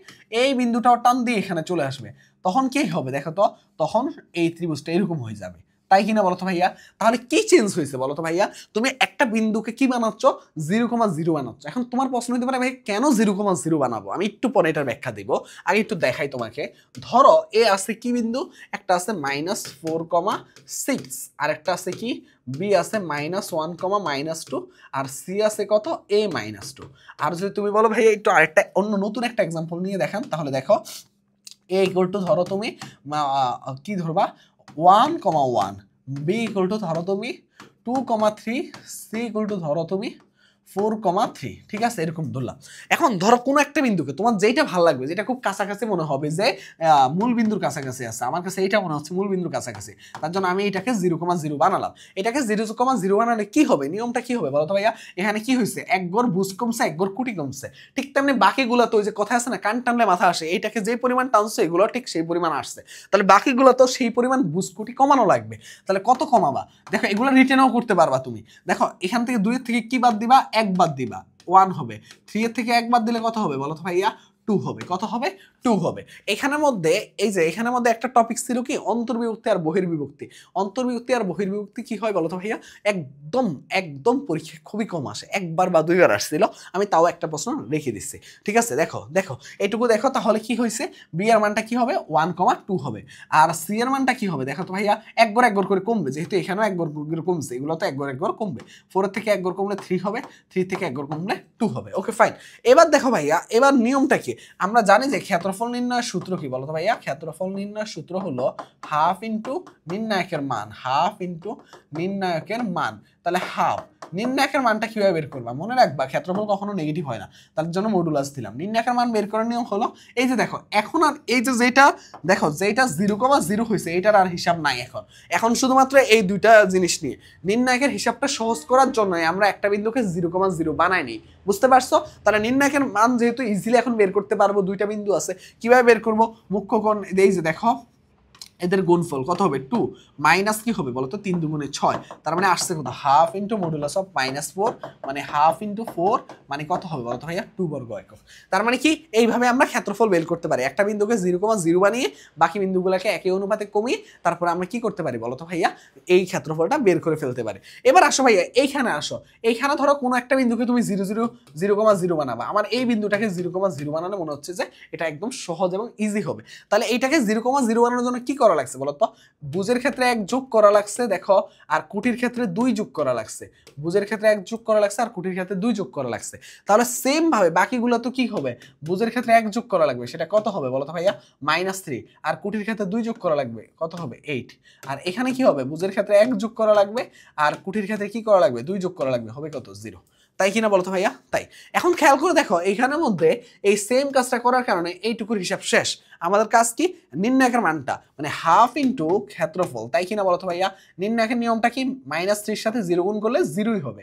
এই বিন্দুটাও টান দিয়ে এখানে চলে আসবে, তখন কি হবে দেখো তো, তখন এই ত্রিভুজটা এরকম হয়ে যাবে। তাই কিনা বলো তো ভাইয়া? তাহলে কি চেঞ্জ হয়েছে বলো তো ভাইয়া? তুমি একটা বিন্দুকে কি বানাচ্ছ? 0,0 বানাচ্ছ। এখন তোমার প্রশ্ন হতে পারে ভাই কেন 0,0 বানাবো? আমি একটু পরে এটার ব্যাখ্যা দিব, আগে একটু দেখাই তোমাকে। ধরো এ আছে কি বিন্দু, একটা আছে -4,6, আর একটা আছে কি বি আছে -1,-2, আর সি আছে কত a-2। আর যদি তুমি বলো ভাই একটু আরেকটা অন্য নতুন একটা এক্সাম্পল নিয়ে দেখান, তাহলে দেখো a ইকুয়াল টু ধরো তুমি কি ধরবা 1,1, বি ইকুয়াল টু ধরো তুমি 2,3, সি ইকুয়াল টু ধরো তুমি 4,3। ঠিক আছে, এরকম ধরলাম। এখন ধরো কোনো একটা বিন্দুকে তোমার যেটা ভালো লাগবে, যেটা খুব কাছাকাছি মনে হবে যে মূল বিন্দুর কাছাকাছি আছে, আমার কাছে এইটা মনে হচ্ছে মূল বিন্দুর কাছাকাছি, তার জন্য আমি এটাকে 0,0 বানালাম। এটাকে 0,0 বানালে কি হবে, নিয়মটা কি হবে বলো তো ভাইয়া? এখানে কি হয়েছে, এক গড় ভুজ কমছে, এক গড় কুটি কমছে। ঠিক তেমনি বাকিগুলো তো ওই যে কথা আছে না, কান টানলে মাথা আসে, এইটাকে যে পরিমাণ টানছে এগুলো ঠিক সেই পরিমাণ আসছে, তাহলে বাকিগুলো তো সেই পরিমাণ ভুজ কুটি কমানো লাগবে। তাহলে কত কমাবা? দেখো এগুলো রিটেনও করতে পারবা তুমি। দেখো এখান থেকে 2 এর থেকে কি বাদ দিবা, 1 বাদ দিবা, 1 হবে। 3 এর থেকে 1 বাদ দিলে কত হবে বলো তো ভাইয়া? 2 হবে। কত হবে? 2 হবে। এখানের মধ্যে এই যে এখানের মধ্যে একটা টপিক ছিল কি, অন্তর্বিভক্তি আর বহির্বিভক্তি। অন্তর্বিভক্তি আর বহির্বিভক্তি কি হয় বলো তো ভাইয়া? একদম একদম পরীক্ষা খুবই কম আসে, একবার বা দুইবার আসছিল, আমি তাও একটা প্রশ্ন রেখে দিচ্ছি। ঠিক আছে, দেখো দেখো এইটুকু দেখো, তাহলে কি হয়েছে, বি এর মানটা কি হবে 1,2 হবে, আর সি এর মানটা কি হবে দেখো তো ভাইয়া, এক গড় করে কমবে, যেহেতু এখানেও এক গড় করে কমছে, এগুলো তো এক গড় কমবে। 4 এর থেকে এক গড় কমলে 3 হবে, 3 থেকে এক গড় কমলে 2 হবে। Okay fine. এবার দেখো ভাইয়া, এবার নিয়মটা কি, আমরা জানি যে ক্ষেত্রফল নির্ণয়ের সূত্র কি বলো তো ভাইয়া? ক্ষেত্রফল নির্ণয়ের সূত্র হলো হাফ ইন্টু নির্ণায়কের মান, হাফ ইন্টু নির্ণায়কের মান। তাহলে হাফ, নির্ণায়কের মানটা কিভাবে বের করবা? মনে রাখবা ক্ষেত্রফল কখনো নেগেটিভ হয় না, তার জন্য মডুলাস দিলাম। নির্ণায়কের মান বের করার নিয়ম হলো এই যে দেখো, এখন আর এই যে যেটা দেখো যেটা 0,0 হয়েছে এটার আর হিসাব নাই, এখন এখন শুধুমাত্র এই দুইটা জিনিস নিয়ে নির্ণায়কের হিসাবটা সহজ করার জন্য আমরা একটা বিন্দুকে 0,0 বানাইনি। বুঝতে পারছো? তাহলে নির্ণায়কের মান যেহেতু ইজিলি এখন বের করতে পারবো, দুইটা বিন্দু আছে, কিভাবে বের করবো? মুখ্য কোণ এই যে দেখো, এদের গুণফল কত হবে 2, মাইনাস কি হবে বলতো 3 দুগুণে 6, তার মানে আসছে কত, হাফ ইন্টু মডুলাস অফ -4, মানে হাফ ইন্টু 4 মানে কত হবে বলতো ভাইয়া 2 বর্গ একক। তার মানে কি এইভাবে আমরা ক্ষেত্রফল বের করতে পারি, একটা বিন্দুকে 0,0 বানিয়ে বাকি বিন্দুগুলোকে একই অনুপাতে কমিয়ে তারপরে আমরা কি করতে পারি বলতো ভাইয়া, এই ক্ষেত্রফলটা বের করে ফেলতে পারি। এবার আসো ভাইয়া এইখানে আসো, এইখানে ধরো কোনো একটা বিন্দুকে তুমি 0,0 বানাবা, আমার এই বিন্দুটাকে 0,0 বানানো মনে হচ্ছে যে এটা একদম সহজ এবং ইজি হবে। তাহলে এইটাকে 0,0 বানানোর জন্য কি করা লাগছে বলতো? ভুজের ক্ষেত্রে 1 যোগ করা লাগছে দেখো, আর কুটির ক্ষেত্রে 2 যোগ করা লাগছে। ভুজের ক্ষেত্রে 1 যোগ করা লাগছে আর কুটির ক্ষেত্রে 2 যোগ করা লাগছে। তাহলে সেম ভাবে বাকিগুলো তো কি হবে, ভুজের ক্ষেত্রে 1 যোগ করা লাগবে, সেটা কত হবে বলতো ভাইয়া -3, আর কুটির ক্ষেত্রে 2 যোগ করা লাগবে, কত হবে 8। আর এখানে কি হবে, ভুজের ক্ষেত্রে 1 যোগ করা লাগবে আর কুটির ক্ষেত্রে কি করা লাগবে 2 যোগ করা লাগবে, হবে কত 0। তাই কিনা বলতো ভাইয়া? তাই। এখন খেয়াল করে দেখো এইখানের মধ্যে এই সেম কাজটা করার কারণে এইটুকুর হিসাব শেষ। আমাদের কাজ কি, নির্ণায়কের মানটা মানে হাফ ইন্টু ক্ষেত্রফল, তাই কিনা বলতো ভাইয়া? নির্ণায়কের নিয়মটা কি, -3 এর সাথে 0 গুণ করলে 0ই হবে,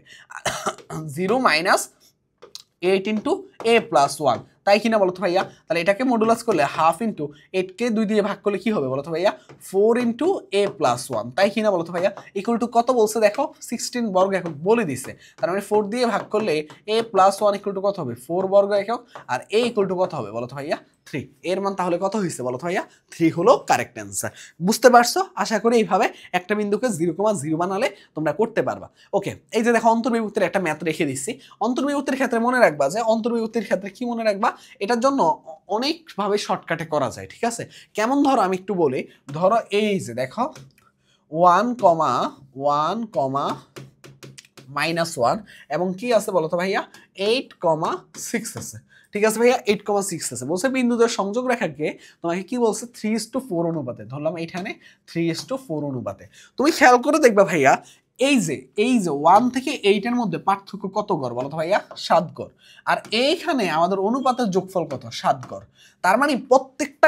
0 -8 ইন্টু a+1, তাই কিনা বলতো ভাইয়া? তাহলে এটাকে মডুলাস করলে হাফ ইন্টু 8 কে 2 দিয়ে ভাগ করলে কি হবে বলতো ভাইয়া, 4 ইন্টু a+1, তাই কিনা বলতো ভাইয়া? ইকুয়াল টু কত বলছে দেখো, 16 বর্গ একক বলে দিছে, তার মানে 4 দিয়ে ভাগ করলে a+1 ইকুয়াল টু কত হবে 4 বর্গ একক, আর a ইকুয়াল টু কত হবে বলতো ভাইয়া 3। এর মান তাহলে কত হয়েছে বলতো ভাইয়া? 3 হলো কারেক্ট অ্যান্সার। বুঝতে পারছো? আশা করি এইভাবে একটা বিন্দুকে 0,0 বানালে তোমরা করতে পারবা। ওকে, এই যে দেখো অন্তর্বিভক্তির একটা ম্যাথ রেখে দিচ্ছি। অন্তর্বিভক্তির ক্ষেত্রে মনে রাখবা যে অন্তর্বিভক্তির ক্ষেত্রে কি মনে রাখবা, এটার জন্য অনেকভাবে শর্টকাটে করা যায়। ঠিক আছে, কেমন ধরো আমি একটু বলি, ধরো এই যে দেখো 1, -1 এবং কি আছে বলতো ভাইয়া 8,6 আছে। ঠিক আছে ভাইয়া, 8,6 আছে। বলছে বিন্দুদের সংযোগ রেখাকে তোমাকে কি বলছে 3:4 অনুপাতে, ধরলাম এইখানে 3:4 অনুপাতে। তুমি খেয়াল করে দেখবা ভাইয়া, এই যে 1 থেকে 8 এর মধ্যে পার্থক্য কত গড় বলো তো ভাইয়া? 7 গড়। আর এইখানে আমাদের অনুপাতের যোগফল কত? 7 গড়। তার মানে প্রত্যেকটা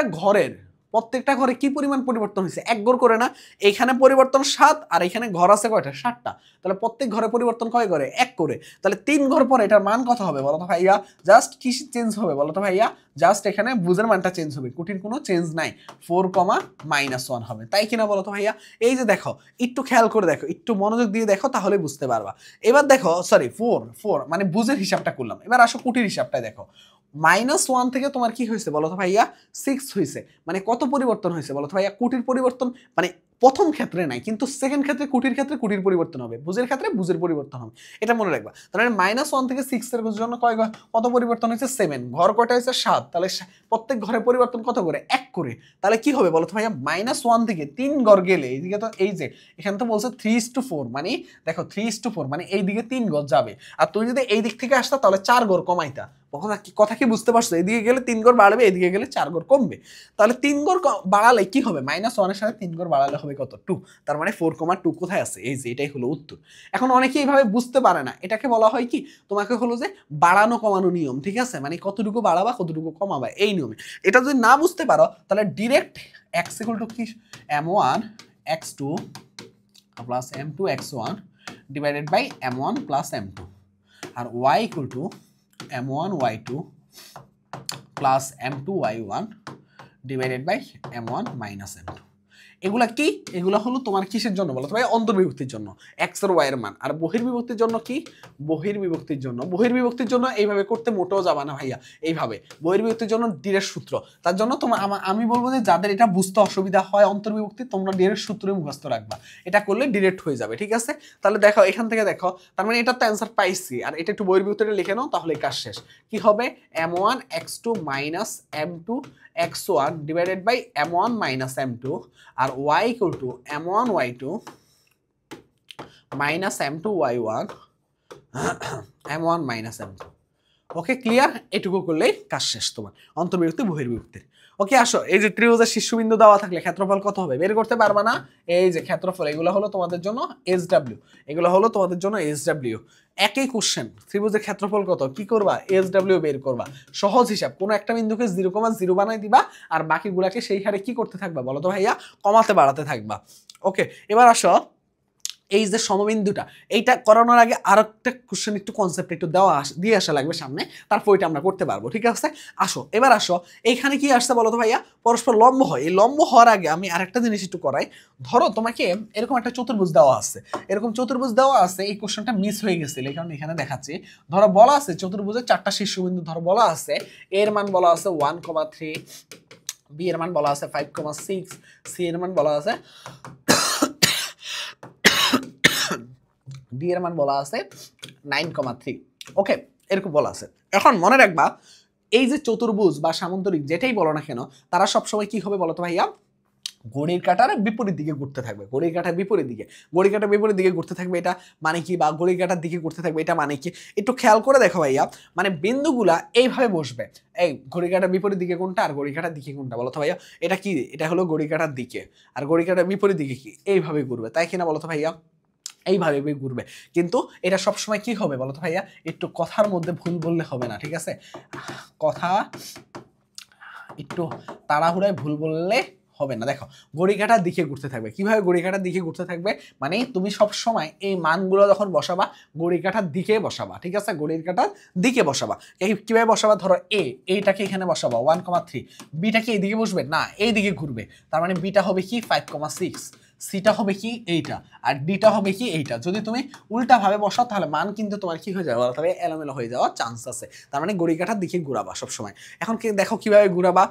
ঘরে কি পরিমাণ পরিবর্তন হয়েছে? 1 গড় করে না? এখানে পরিবর্তন 7 আর এখানে ঘর আছে কয়টা? 7টা। তাহলে প্রত্যেক ঘরে পরিবর্তন কয় করে? 1 করে। তাহলে 3 ঘর পরে এটার মান কত হবে বলো তো ভাইয়া? জাস্ট কি চেঞ্জ হবে বলো তো ভাইয়া? জাস্ট এখানে বুঝের মানটা চেঞ্জ হবে, কুটির কোনো চেঞ্জ নাই, 4, -1 হবে। তাই কিনা বলো তো ভাইয়া? এই যে দেখো, একটু খেয়াল করে দেখো, একটু মনোযোগ দিয়ে দেখো, তাহলে বুঝতে পারবা। এবার দেখো, সরি 4 মানে বুঝের হিসাবটা করলাম। এবার আসো কুটির হিসাবটাই দেখো। -1 থেকে তোমার কি হয়েছে বলো তো ভাইয়া? 6 হয়েছে। মানে কত পরিবর্তন হয়েছে বলো তো ভাইয়া? কুটির পরিবর্তন মানে প্রথম ক্ষেত্রে নাই, কিন্তু সেকেন্ড ক্ষেত্রে কুটির ক্ষেত্রে কুটির পরিবর্তন হবে, বুঝের ক্ষেত্রে বুঝের পরিবর্তন হবে, এটা মনে রাখবা। তাহলে -1 থেকে 6 এর জন্য কত পরিবর্তন হয়েছে 7, ঘর কয়টা হয়েছে 7, তাহলে প্রত্যেক ঘরের পরিবর্তন কত করে 1 করে। তাহলে কি হবে বলো তো ভাইয়া, -1 থেকে 3 ঘর গেলে এইদিকে তো এই যে এখানে তো বলছে 3:4, মানে দেখো 3:4 মানে এইদিকে 3 ঘর যাবে, আর তুমি যদি এই দিক থেকে আসতা তাহলে 4 ঘর কমাইতা। কথা কি বুঝতে পারছো? এদিকে গেলে 3 ঘর বাড়বে, এদিকে গেলে 4 ঘর কমবে। তাহলে 3 ঘর বাড়ালে কি হবে, -1 এর সাথে 3 ঘর বাড়ালে হবে কত 2, তার মানে 4,2 কোথায় আছে, এই যে এটাই হলো উত্তর। এখন অনেকে এইভাবে বুঝতে পারে না, এটাকে বলা হয় কি, তোমাকে হলো যে বাড়ানো কমানো নিয়ম, ঠিক আছে, মানে কতটুকু বাড়াবা কতটুকু কমাবা এই নিয়মে। এটা যদি না বুঝতে পারো তাহলে ডিরেক্ট x = কি m1 x2 plus m2 x1 divided by m1 plus m2, আর y = m1 y2 plus m2 y1 divided by m1 minus m2। এগুলা কি, এগুলা হলো তোমার কিসের জন্য বলো তো ভাই, অন্তর্বিভক্তির জন্য x আর y এর মান। আর বহির্বিভক্তির জন্য কি, বহির্বিভক্তির জন্য এইভাবে করতে মোটেও যাবা না ভাইয়া, এইভাবে বহির্বিভক্তির জন্য ডিরেক্ট সূত্র। তার জন্য তোমার আমি বলবো যে যাদের এটা বুঝতে অসুবিধা হয় অন্তর্বিভক্তি, তোমরা ডিরেক্ট সূত্রই মুখস্থ রাখবা, এটা করলে ডিরেক্ট হয়ে যাবে, ঠিক আছে। তাহলে দেখো এখান থেকে দেখো, তার মানে এটা তো অ্যান্সার পাইছি, আর এটা একটু বহির্বিভক্তিটা লিখে নাও, তাহলে কাজ শেষ। কি হবে, m1 x2 minus m2 x1 divided by m1 minus m2, আর y = m1 y2 minus m2 y1 m1 minus m2। Okay, clear? এটুকু করলেই কাজ শেষ তোমার অন্তর্বিভক্তি বহির্বিভক্তির। ওকে, আসো, এই যে ত্রিভুজের শীর্ষবিন্দু দেওয়া থাকলে ক্ষেত্রফল কত হবে বের করতে পারবা না? এই যে ক্ষেত্রফল, এগুলো হলো তোমাদের জন্য SW, এগুলো হলো তোমাদের জন্য SW। একই কোশ্চেন, ত্রিভুজের ক্ষেত্রফল কত, কি করবা, SW বের করবা। সহজ হিসাব, কোনো একটা বিন্দুকে 0,0 বানাই দিবা, আর বাকিগুলাকে সেই হারে কি করতে থাকবা বলো তো ভাইয়া, কমাতে বাড়াতে থাকবা। ওকে, এবার আসো, এই যে সমবিন্দুটা, এইটা করানোর আগে আরেকটা কোশ্চেন, একটু কনসেপ্ট একটু দিয়ে আসা লাগবে সামনে, তারপর এটা আমরা করতে পারবো, ঠিক আছে। আসো, এবার আসো, এইখানে কি আসছে বলো তো ভাইয়া, পরস্পর লম্ব হয়। এই লম্ব হওয়ার আগে আমি আরেকটা জিনিস একটু করাই। ধরো তোমাকে এরকম একটা চতুর্ভুজ দেওয়া আছে, এরকম চতুর্ভুজ দেওয়া আছে, এই কোশ্চেনটা মিস হয়ে গেছিল, এই কারণে এখানে দেখাচ্ছি। ধরো বলা আছে চতুর্ভুজের 4টা শীর্ষবিন্দু, ধরো বলা আছে এর মান বলা আছে 1,3, বি এর মান বলা আছে 5,6, সি এর মান বলা আছে ডি এর মান বলা আছে 9,3। ওকে, এরকম বলা আছে। এখন মনে রাখবা, এই যে চতুর্ভুজ বা সামান্তরিক যেটাই বলো না কেন, তারা সবসময় কি হবে বলো তো ভাইয়া, ঘড়ির কাঁটার বিপরীত দিকে ঘুরতে থাকবে, ঘড়ির কাঁটার বিপরীত দিকে ঘুরতে থাকবে। এটা মানে কি, বা ঘড়ির কাঁটার দিকে ঘুরতে থাকবে, এটা মানে কি, একটু খেয়াল করে দেখো ভাইয়া। মানে বিন্দুগুলা এইভাবে বসবে, এই ঘড়ির কাঁটার বিপরীত দিকে কোনটা আর ঘড়ির কাঁটার দিকে কোনটা বলো তো ভাইয়া, এটা কি, এটা হলো ঘড়ির কাঁটার দিকে, আর ঘড়ির কাঁটার বিপরীত দিকে কি, এইভাবে ঘুরবে, তাই কিনা বলো তো ভাইয়া, এইভাবে ঘুরবে। কিন্তু এটা সবসময় কি হবে বলো তো ভাইয়া, একটু কথার মধ্যে ভুল বললে হবে না, ঠিক আছে, কথা একটু তাড়াহুড়ায় ভুল বললে হবে না। দেখো, ঘড়িকাঁটার দিকে ঘুরতে থাকবে, কিভাবে ঘড়িকাঁটার দিকে ঘুরতে থাকবে, মানে তুমি সব সময় এই মানগুলো যখন বসাবা ঘড়িকাঁটার দিকে বসাবা, ঠিক আছে, ঘড়িকাঁটার দিকে বসাবা। কিভাবে বসাবা, ধরো এইটাকে এখানে বসাবা 1,3, বিটাকে এইদিকে বসবে না, এইদিকে ঘুরবে, তার মানে বিটা হবে কি 5,6, সিটা হবে কি এইটা, আর ডিটা হবে কি এইটা। যদি তুমি উল্টা ভাবে বসাও তাহলে মান কিন্তু তোমার কি হয়ে যাবে, তবে এলোমেলো হয়ে যাওয়ার চান্স আছে। তার মানে ঘড়িকাঁটার দিকে ঘুরাবা সবসময়। এখন কি দেখো কিভাবে ঘুরাবা,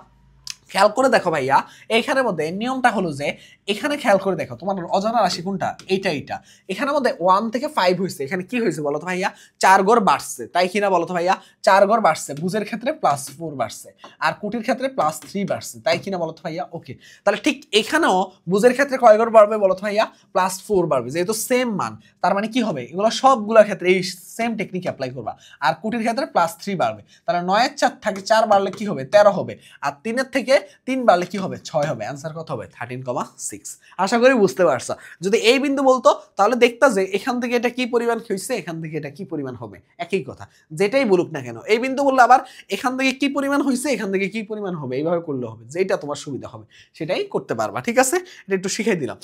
খেয়াল করে দেখো ভাইয়া, এইখানের মধ্যে নিয়মটা হলো যে, এখানে খেয়াল করে দেখো তোমার অজানা রাশি কোনটা, এইটা। এখানের মধ্যে 1 থেকে 5 হয়েছে, এখানে কি হয়েছে বলো তো ভাইয়া, 4 ঘর বাড়ছে, তাই কিনা বলো তো ভাইয়া, 4 ঘর বাড়ছে, ভুজের ক্ষেত্রে +4 বাড়ছে, আর কুটির ক্ষেত্রে +3 বাড়ছে, তাই কিনা বলো তো ভাইয়া। ওকে, তাহলে ঠিক এখানেও ভুজের ক্ষেত্রে কয় ঘর বাড়বে বলো তো ভাইয়া, +4 বাড়বে, যেহেতু সেম মান, তার মানে কি হবে, এগুলো সবগুলোর ক্ষেত্রে এই সেম টেকনিক অ্যাপ্লাই করবা। আর কুটির ক্ষেত্রে +3 বাড়বে, তাহলে 9 এর 4 থাকে 4 বাড়লে কি হবে 13 হবে, আর 3 এর থেকে 3 বাড়লে কি হবে 6 হবে। অ্যান্সার কত হবে 13,6। আশা করি বুঝতে পারছো। যদি এই বিন্দু বলতো তাহলে দেখতা যে এখান থেকে এটা কি পরিমাণ হইছে, এখান থেকে এটা কি পরিমাণ হবে, একই কথা, যেটাই বলুক না কেন। এই বিন্দু বললে আবার এখান থেকে কি পরিমাণ হইছে, এখান থেকে কি পরিমাণ হবে, এইভাবে করলে হবে, যেটা তোমার সুবিধা হবে সেটাই করতে পারবা, ঠিক আছে। এটা একটু শিখাই দিলাম।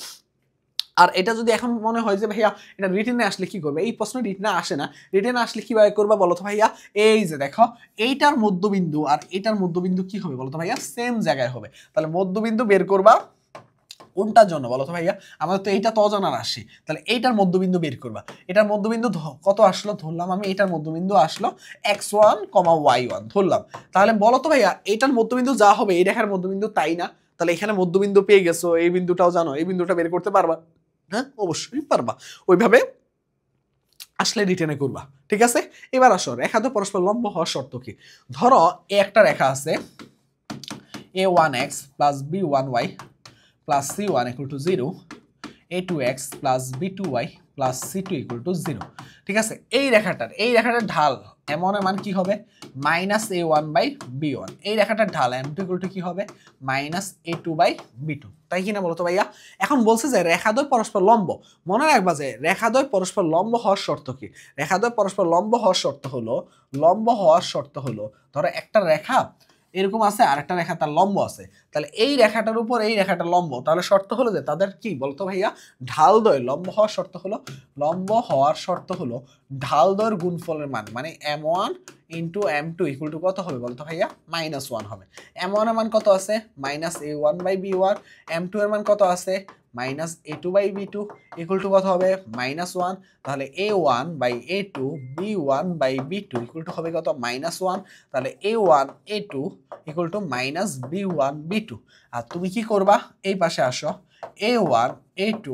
আর এটা যদি এখন মনে হয় যে ভাইয়া এটা রিটেনে আসলে কি করবে, এই প্রশ্ন রিটেনে আসে না, রিটেনে আসলে কিভাবে করবা বলো তো ভাইয়া, এই যে দেখো এইটার মধ্যবিন্দু আর এটার মধ্যবিন্দু কি হবে বলো তো ভাইয়া, সেম জায়গায় হবে। তাহলে মধ্যবিন্দু বের করবা, কোনটার জন্য বলো তো ভাইয়া? আমাদের তো এইটা তো অজানা রাশি, তাহলে এইটার মধ্যবিন্দু বের করবা। এটার মধ্যবিন্দু কত আসলো ধরলাম আমি, এটার মধ্যবিন্দু আসলো x1, y1 ধরলাম। তাহলে বলো তো ভাইয়া এইটার মধ্যবিন্দু যা হবে এই রেখার মধ্যবিন্দু তাই না? তাহলে এখানে মধ্যবিন্দু পেয়ে গেছো, এই বিন্দুটাও জানো, এই বিন্দুটা বের করতে পারবা? হ্যাঁ অবশ্যই পারবা। ওইভাবে আসলে রিটেনে করবা, ঠিক আছে? এবার আসো রেখা তো পরস্পর লম্ব হওয়ার শর্ত কি। ধরো একটা রেখা আছে a1x plus b1y plus c1 equal to 0, a2x plus b2y plus c2 equal to 0, ঠিক আছে? এই রেখাটার ঢাল এমন মান কি হবে মাইনাস a1 বাই b1, এই রেখাটার ঢাল m2 ইকুয়াল টু কি হবে মাইনাস a2 বাই b2, তাই কিনা বলো তো ভাইয়া? এখন বলছে যে রেখাদ্বয় পরস্পর লম্ব। মনে রাখবা যে রেখাদ্বয় পরস্পর লম্ব হওয়ার শর্ত কি? রেখাদ্বয় পরস্পর লম্ব হওয়ার শর্ত হলো ধরো একটা রেখা এরকম আছে আর একটা রেখা তার লম্ব আছে, তাহলে এই রেখাটার উপর এই রেখাটা লম্ব, তাহলে শর্ত হলো যে তাদের কি বলতো ভাইয়া ঢালদ্বয় লম্ব হওয়ার শর্ত হলো ঢালদ্বয়ের গুণফলের মান, মানে m1 into m2 equal to কত হবে বলতো ভাইয়া -1 হবে। m1 এর মান কত আছে minus a1 by b1, m2 এর মান কত আছে minus a2 by b2 equal to কত হবে -1, তাহলে a1 by a2 b1 by b2 equal to হবে কত -1, তাহলে a1 a2 equal to minus b1 b2। আর তুমি কি করবা এই পাশে আসো, a1 a2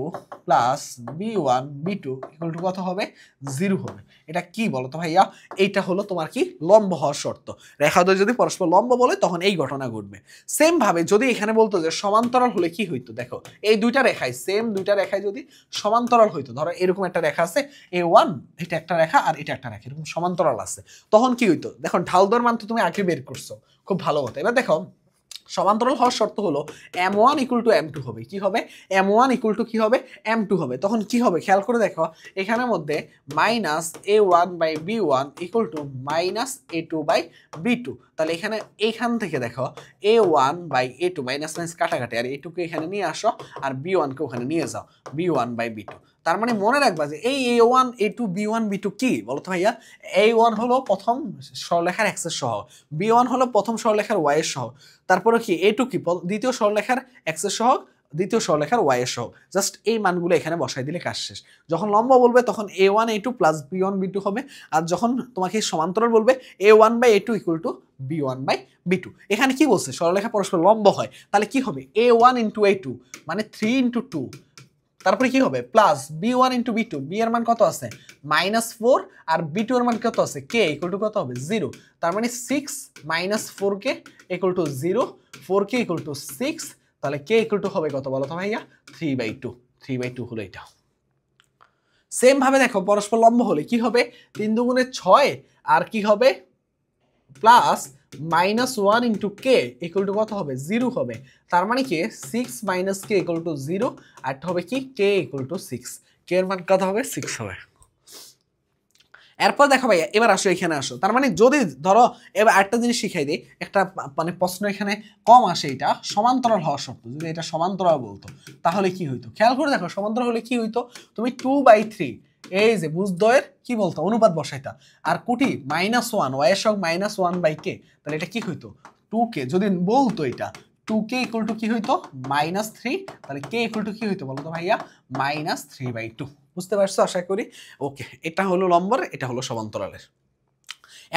plus b1 b2 equal to কত হবে 0 হবে। এটা কি বলো তো ভাইয়া? এইটা হলো তোমার কি লম্ব হওয়ার শর্ত। রেখাদ্বয় যদি পরস্পর লম্ব বলে তখন এই ঘটনা ঘটবে। সেম ভাবে যদি এখানে বলতো যে সমান্তরাল হলে কি হইতো, দেখো এই দুইটা রেখায় যদি সমান্তরাল হইতো, ধরো এরকম একটা রেখা আছে a1, এটা একটা রেখা আর এটা একটা রেখা এরকম সমান্তরাল আছে, তখন কি হইতো দেখো ঢালদর মান তো তুমি আগে বের করছো, খুব ভালো কথা। এবার দেখো সমান্তরাল হওয়ার শর্ত হলো m1 ইকুয়াল টু m2 হবে, কি হবে m1 ইকুয়াল টু কি হবে m2 হবে, তখন কি হবে খেয়াল করে দেখো এখানের মধ্যে minus a1 by b1 equal to minus a2 by b2, তাহলে এইখান থেকে দেখো a1 by a2 minus minus কাটাকাটি, আর a2 কে এখানে নিয়ে আসো আর b1 কে ওখানে নিয়ে যাও, b1 বাই b2। তার মানে মনে রাখবা যে এই a1 a2 b1 b2 কি বলো তো ভাইয়া? a1 হলো প্রথম সরলরেখার x এর সহগ, b1 হলো প্রথম সরলরেখার y এর সহগ, তারপরে কি a2 কি দ্বিতীয় সরলরেখার x এর সহগ, দ্বিতীয় সরলরেখার y এর সহগ। জাস্ট এই মানগুলো এখানে বসাই দিলে কাজ শেষ। যখন লম্ব বলবে তখন a1 a2 plus b1 b2 হবে, আর যখন তোমাকে সমান্তরাল বলবে a1 by a2 equal to b1 by b2। এখানে কি বলছে সরলরেখা পরস্পর লম্ব হয়, তাহলে কি হবে a1 ইন্টু a2 মানে 3 ইন্টু 2, তারপরে কি হবে plus b1 into b2, b এর মান কত আছে -4 আর b2 এর মান কত আছে k ইকুয়াল টু কত হবে 0, তার মানে 6 minus 4k equal to 0, 4k equal to 6, তাহলে k ইকুয়াল টু হবে কত বলো তো ভাইয়া 3/2 হলো এটা। সেম ভাবে দেখো পরস্পর লম্ব হলে কি হবে 3 দুগুণে 6 আর কি হবে plus -1 into K equal to কত হবে 0 হবে, তার মানে কি 6 মাইনাস কে ইকুয়াল টু 0, আর হবে কি কে ইকুয়াল টু 6, কে এর মান কত হবে 6 হবে। এরপর দেখো ভাইয়া এবার আসো এখানে আসো, তার মানে যদি ধরো এবার আরেকটা জিনিস শিখাই দিই, একটা মানে প্রশ্ন এখানে কম আসে, এটা সমান্তরাল হওয়ার শর্ত, যদি এটা সমান্তরাল বলতো তাহলে কি হইতো খেয়াল করে দেখো সমান্তরাল হলে কি হইতো, তুমি 2/3 এই যে বুঝদ্বয়ের কি বলতো অনুপাত বসাইতা, আর কোটি -1 y এর সহগ -1/k, তাহলে এটা কি হইতো 2k, যদি বলতো এটা 2k ইকুয়াল টু কি হইতো -3, তাহলে k ইকুয়াল টু কি হইতো বলতো ভাইয়া -3/2। বুঝতে পারছো আশা করি? ওকে, এটা হলো লম্বর, এটা হলো সমান্তরালের।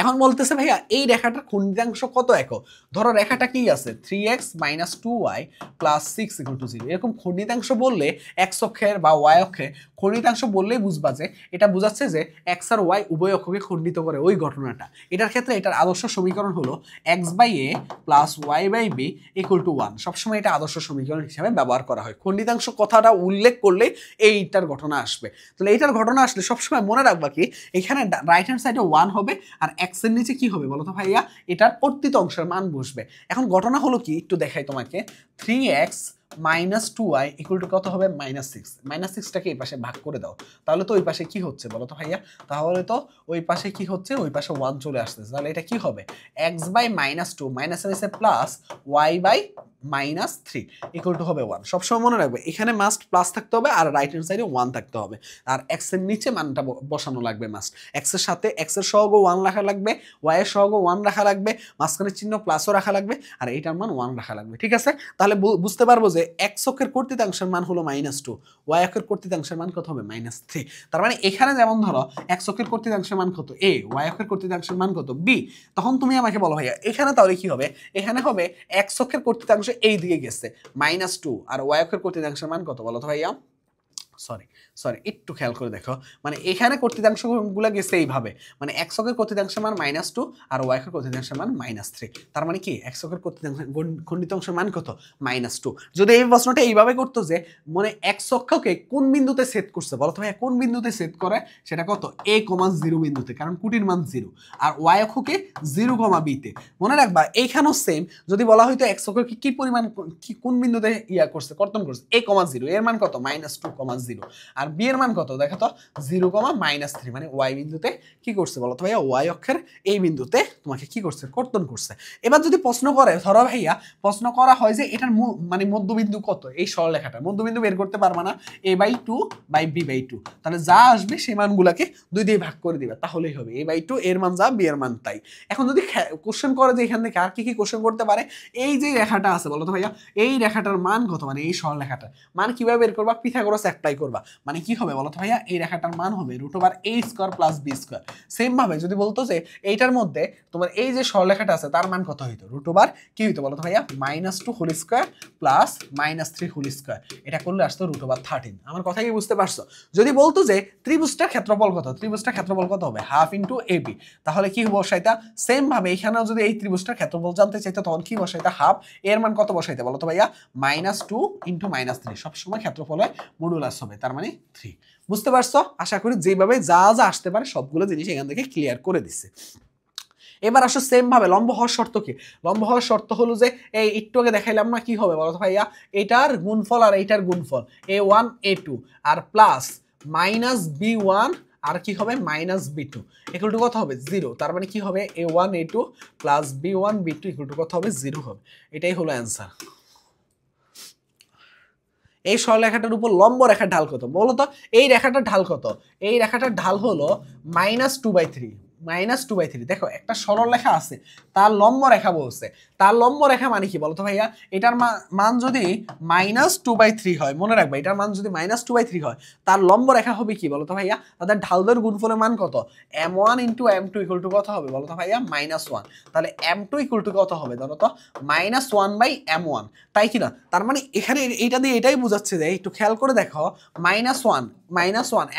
এখন বলতেছে ভাইয়া এই রেখাটার খণ্ডিতাংশ কত একক, ধরো রেখাটা কি আছে 3x minus 2y plus 6 equal to 0, এরকম খণ্ডিতাংশ বললে x অক্ষের বা y অক্ষে খণ্ডিতাংশ বললেই বুঝবা যে এটা বোঝাচ্ছে যে x আর y উভয় অক্ষকে খণ্ডিত করে ওই ঘটনাটা। এটার ক্ষেত্রে এটার আদর্শ সমীকরণ হলো x by a plus y by b equal to 1, সবসময় এটা আদর্শ সমীকরণ হিসেবে ব্যবহার করা হয়। খণ্ডিতাংশ কথাটা উল্লেখ করলে এইটার ঘটনা আসবে, তাহলে এইটার ঘটনা আসলে সবসময় মনে রাখবা কি এখানে রাইট হ্যান্ড সাইডে 1 হবে আর x এর নিচে কি হবে বলো তো ভাইয়া এটার প্রত্যেক অংশের মান বসবে। এখন ঘটনা হলো কি একটু দেখাই তোমাকে, 3x minus 2y equal to কত হবে -6, -6টাকে এই পাশে ভাগ করে দাও, তাহলে তো ওই পাশে কি হচ্ছে বলো তো ভাইয়া, তাহলে তো ওই পাশে কি হচ্ছে ওই পাশে 1 চলে আসতেছে, তাহলে এটা কি হবে x বাই -2 মাইনাসের নিচে plus y by -3 equal to হবে 1। সবসময় মনে রাখবে এখানে মাস্ট প্লাস থাকতে হবে আর রাইট হ্যান্ড সাইডে 1 থাকতে হবে, আর x এর নিচে মানটা বসানো লাগবে মাস্ট, x এর সাথে x এর সহগও 1 রাখা লাগবে, y এর সহগও 1 রাখা লাগবে, মাঝখানে চিহ্ন প্লাসও রাখা লাগবে, আর এইটার মান 1 রাখা লাগবে। ঠিক আছে, তাহলে বুঝতে পারবো যে যে এক্স অক্ষের কর্তৃত্বাংশের মান হলো -2, ওয়াই অক্ষের কর্তৃত্বাংশের মান কত হবে -3। তার মানে এখানে যেমন ধরো এক্স অক্ষের কর্তৃত্বাংশের মান কত a, ওয়াই অক্ষের কর্তৃত্বাংশের মান কত b, তখন তুমি আমাকে বলো ভাইয়া এখানে তাহলে কি হবে, এখানে হবে এক্স অক্ষের কর্তৃত্বাংশ এই দিকে গেছে -2 আর ওয়াই অক্ষের কর্তৃত্বাংশের মান কত বলো তো ভাইয়া, সরি সরি একটু খেয়াল করে দেখো, মানে এখানে কর্তৃত্বাংশগুলো গেছে এইভাবে, মানে এক্স অক্ষের কর্তৃত্বাংশের মান -2 আর ওয়াই অক্ষের কর্তৃত্বাংশের মান -3। তার মানে কি এক্স অক্ষের খণ্ডিতাংশের মান কত -2। যদি এই প্রশ্নটা এইভাবে করতো যে মানে এক্স অক্ষকে কোন বিন্দুতে সেট করছে বলো তো ভাই, কোন বিন্দুতে সেট করে সেটা কত a,0 বিন্দুতে, কারণ কুটির মান 0, আর ওয়াই অক্ষকে 0,b তে। মনে রাখবা এইখানেও সেম, যদি বলা হয়তো এক্স অক্ষকে কি পরিমাণ কি কোন বিন্দুতে করছে কর্তন করছে a,0, এর মান কত -2,0, আর বি এর মান কত দেখো তো 0,-3, মানে ওয়াই বিন্দুতে কি করছে বলো তো ভাইয়া, ওয়াই অক্ষের এই বিন্দুতে তোমাকে কি করছে কর্তন করছে। এবার যদি প্রশ্ন করে ধরো ভাইয়া, প্রশ্ন করা হয় যে এটার মানে মধ্যবিন্দু কত, এই সরলরেখাটা মধ্যবিন্দু বের করতে পারবা না, a/2/b/2, তাহলে যা আসবে সেই মানগুলাকে 2 দিয়ে ভাগ করে দিবা, তাহলেই হবে a/2 এর মান যা বি এর মান তাই। এখন যদি কোশ্চেন করে যে এখান থেকে আর কি কি কোশ্চেন করতে পারে, এই যে রেখাটা আছে বলো তো ভাইয়া, এই রেখাটার মান কত, মানে এই সরলরেখাটার মান কিভাবে বের করবা, পিথাগোরাস অ্যাপ্লাই করবা, মানে কি হবে বলো তো ভাইয়া, এই রেখাটার মান হবে √a² + b²। সেম ভাবে যদি বলতো যে এইটার মধ্যে তোমার এই যে সরলরেখাটা আছে তার মান কত হইতো, √ কি হইতো বলো তো ভাইয়া, -2² + -3², এটা করলে আসতো √13। আমার কথা কি বুঝতে পারছো? যদি বলতো যে ত্রিভুজটার ক্ষেত্রফল কত, ত্রিভুজটার ক্ষেত্রফল কত হবে 1/2 × ab, তাহলে কি বসাইতা, সেম ভাবে এখানেও যদি এই ত্রিভুজটার ক্ষেত্রফল জানতে চাইতো তখন কি বসাইতা, হাফ, এর মান কত বসাইতে বলো তো ভাইয়া, -2 × -3, সবসময় ক্ষেত্রফলে মডুলাস হবে, তার মানে 3। বুঝতে পারছো? আশা করি যেভাবে যা যা আসতে পারে সবগুলো জিনিস এখান থেকে ক্লিয়ার করে দিচ্ছে। এবার আসো সেম ভাবে লম্ব হওয়ার শর্ত কি, লম্ব হওয়ার শর্ত হলো যে এই একটু আগে দেখাইলাম না, কি হবে বলো তো ভাইয়া, এটার গুণফল আর এইটার গুণফল a1 a2 আর প্লাস -b1 আর কি হবে -b2 ইকুয়াল টু কত হবে 0। তার মানে কি হবে a1 a2 plus b1 b2 equal to কত হবে 0 হবে। এটাই হলো অ্যান্সার। এই সরলরেখাটার উপর লম্ব রেখার ঢাল কত বলো তো, এই রেখাটার ঢাল কত, এই রেখাটার ঢাল হলো -2/3, -2/3। দেখো একটা সরল রেখা আছে, তার লম্ব রেখা বলছে, তার লম্ব রেখা মানে কি বলতো ভাইয়া, এটার মান যদি -2/3 হয়, মনে রাখবা এটার মান যদি -2/3 হয়, তার লম্ব রেখা হবে কি বলতো ভাইয়া, তাদের ঢালদের গুণফলের মান কত, m1 × m2 ইকুয়াল টু কত হবে বলতো ভাইয়া -1। তাহলে m2 ইকুয়াল টু কত হবে ধরো তো -1/m1, তাই কিনা? তার মানে এখানে এইটা দিয়ে এটাই বোঝাচ্ছে যে একটু খেয়াল করে দেখো, -1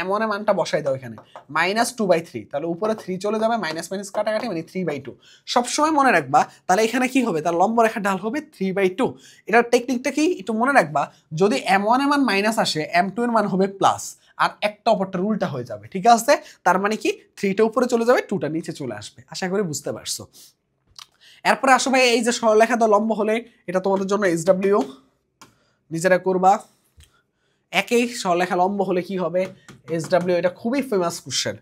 m1 এর মানটা বসাই দাও এখানে, -2/3, তাহলে উপরে 3 চলে যাবে, মাইনাস মাইনাস কাটাকাটি, মানে 3/2। সবসময় মনে রাখবা তাহলে এখানে কি হবে, তার লম্ব রেখার ঢাল হবে 3/2। এটার টেকনিকটা কি একটু মনে রাখবা, যদি m1 এর মান মাইনাস আসে m2 এর মান হবে প্লাস, আর একটা অপরটার উল্টা হয়ে যাবে, ঠিক আছে? তার মানে কি 3টা উপরে চলে যাবে, 2টা নিচে চলে আসবে। আশা করি বুঝতে পারছো। এরপরে আসো ভাই, এই যে সরলরেখা তো লম্ব হলে এটা তোমাদের জন্য SW নিজেরা করবা। একই সরলরেখা লম্ব হলে কি হবে SW, এটা খুবই ফেমাস কোশ্চেন,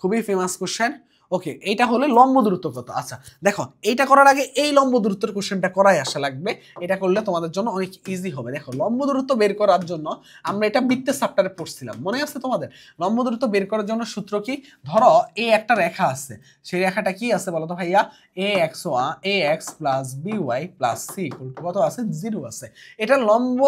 খুবই ফেমাস কোশ্চেন। ওকে, এইটা হলে লম্ব দূরত্ব কত। আচ্ছা দেখো, এইটা করার আগে এই লম্ব দূরত্বের কোশ্চেনটা করাই আসা লাগবে, এটা করলে তোমাদের জন্য অনেক ইজি হবে। দেখো লম্ব দূরত্ব বের করার জন্য আমরা এটা বৃত্তের চ্যাপ্টারে পড়ছিলাম, মনে আছে তোমাদের? লম্ব দূরত্ব বের করার জন্য সূত্র কি, ধরো এই একটা রেখা আছে, সেই রেখাটা কি আছে বলো তো ভাইয়া, ax + by + c কত আছে 0 আছে। এটা লম্ব,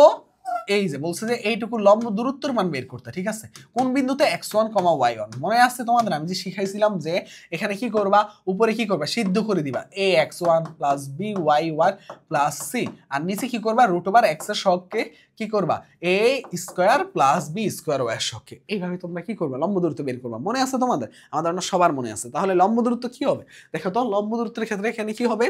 এই যে বলছে যে এইটুকু লম্ব দূরত্বের মান বের করতে, ঠিক আছে? কোন বিন্দুতে x1, y1, মনে আছে তোমাদের? আমি যে শিখাইছিলাম যে এখানে কি করবা, উপরে কি করবা, সিদ্ধ করে দিবা ax1 + by1 + c, আর নিচে কি করবা, √x এর সহগকে কি করবা a² + b² y এর সহগকে। এইভাবে তোমরা কি করবা, লম্ব দূরত্ব বের করবা। মনে আছে তোমাদের? আমাদের সবার মনে আছে। তাহলে লম্ব দূরত্ব কি হবে দেখো তো, লম্ব দূরত্বের ক্ষেত্রে এখানে কি হবে,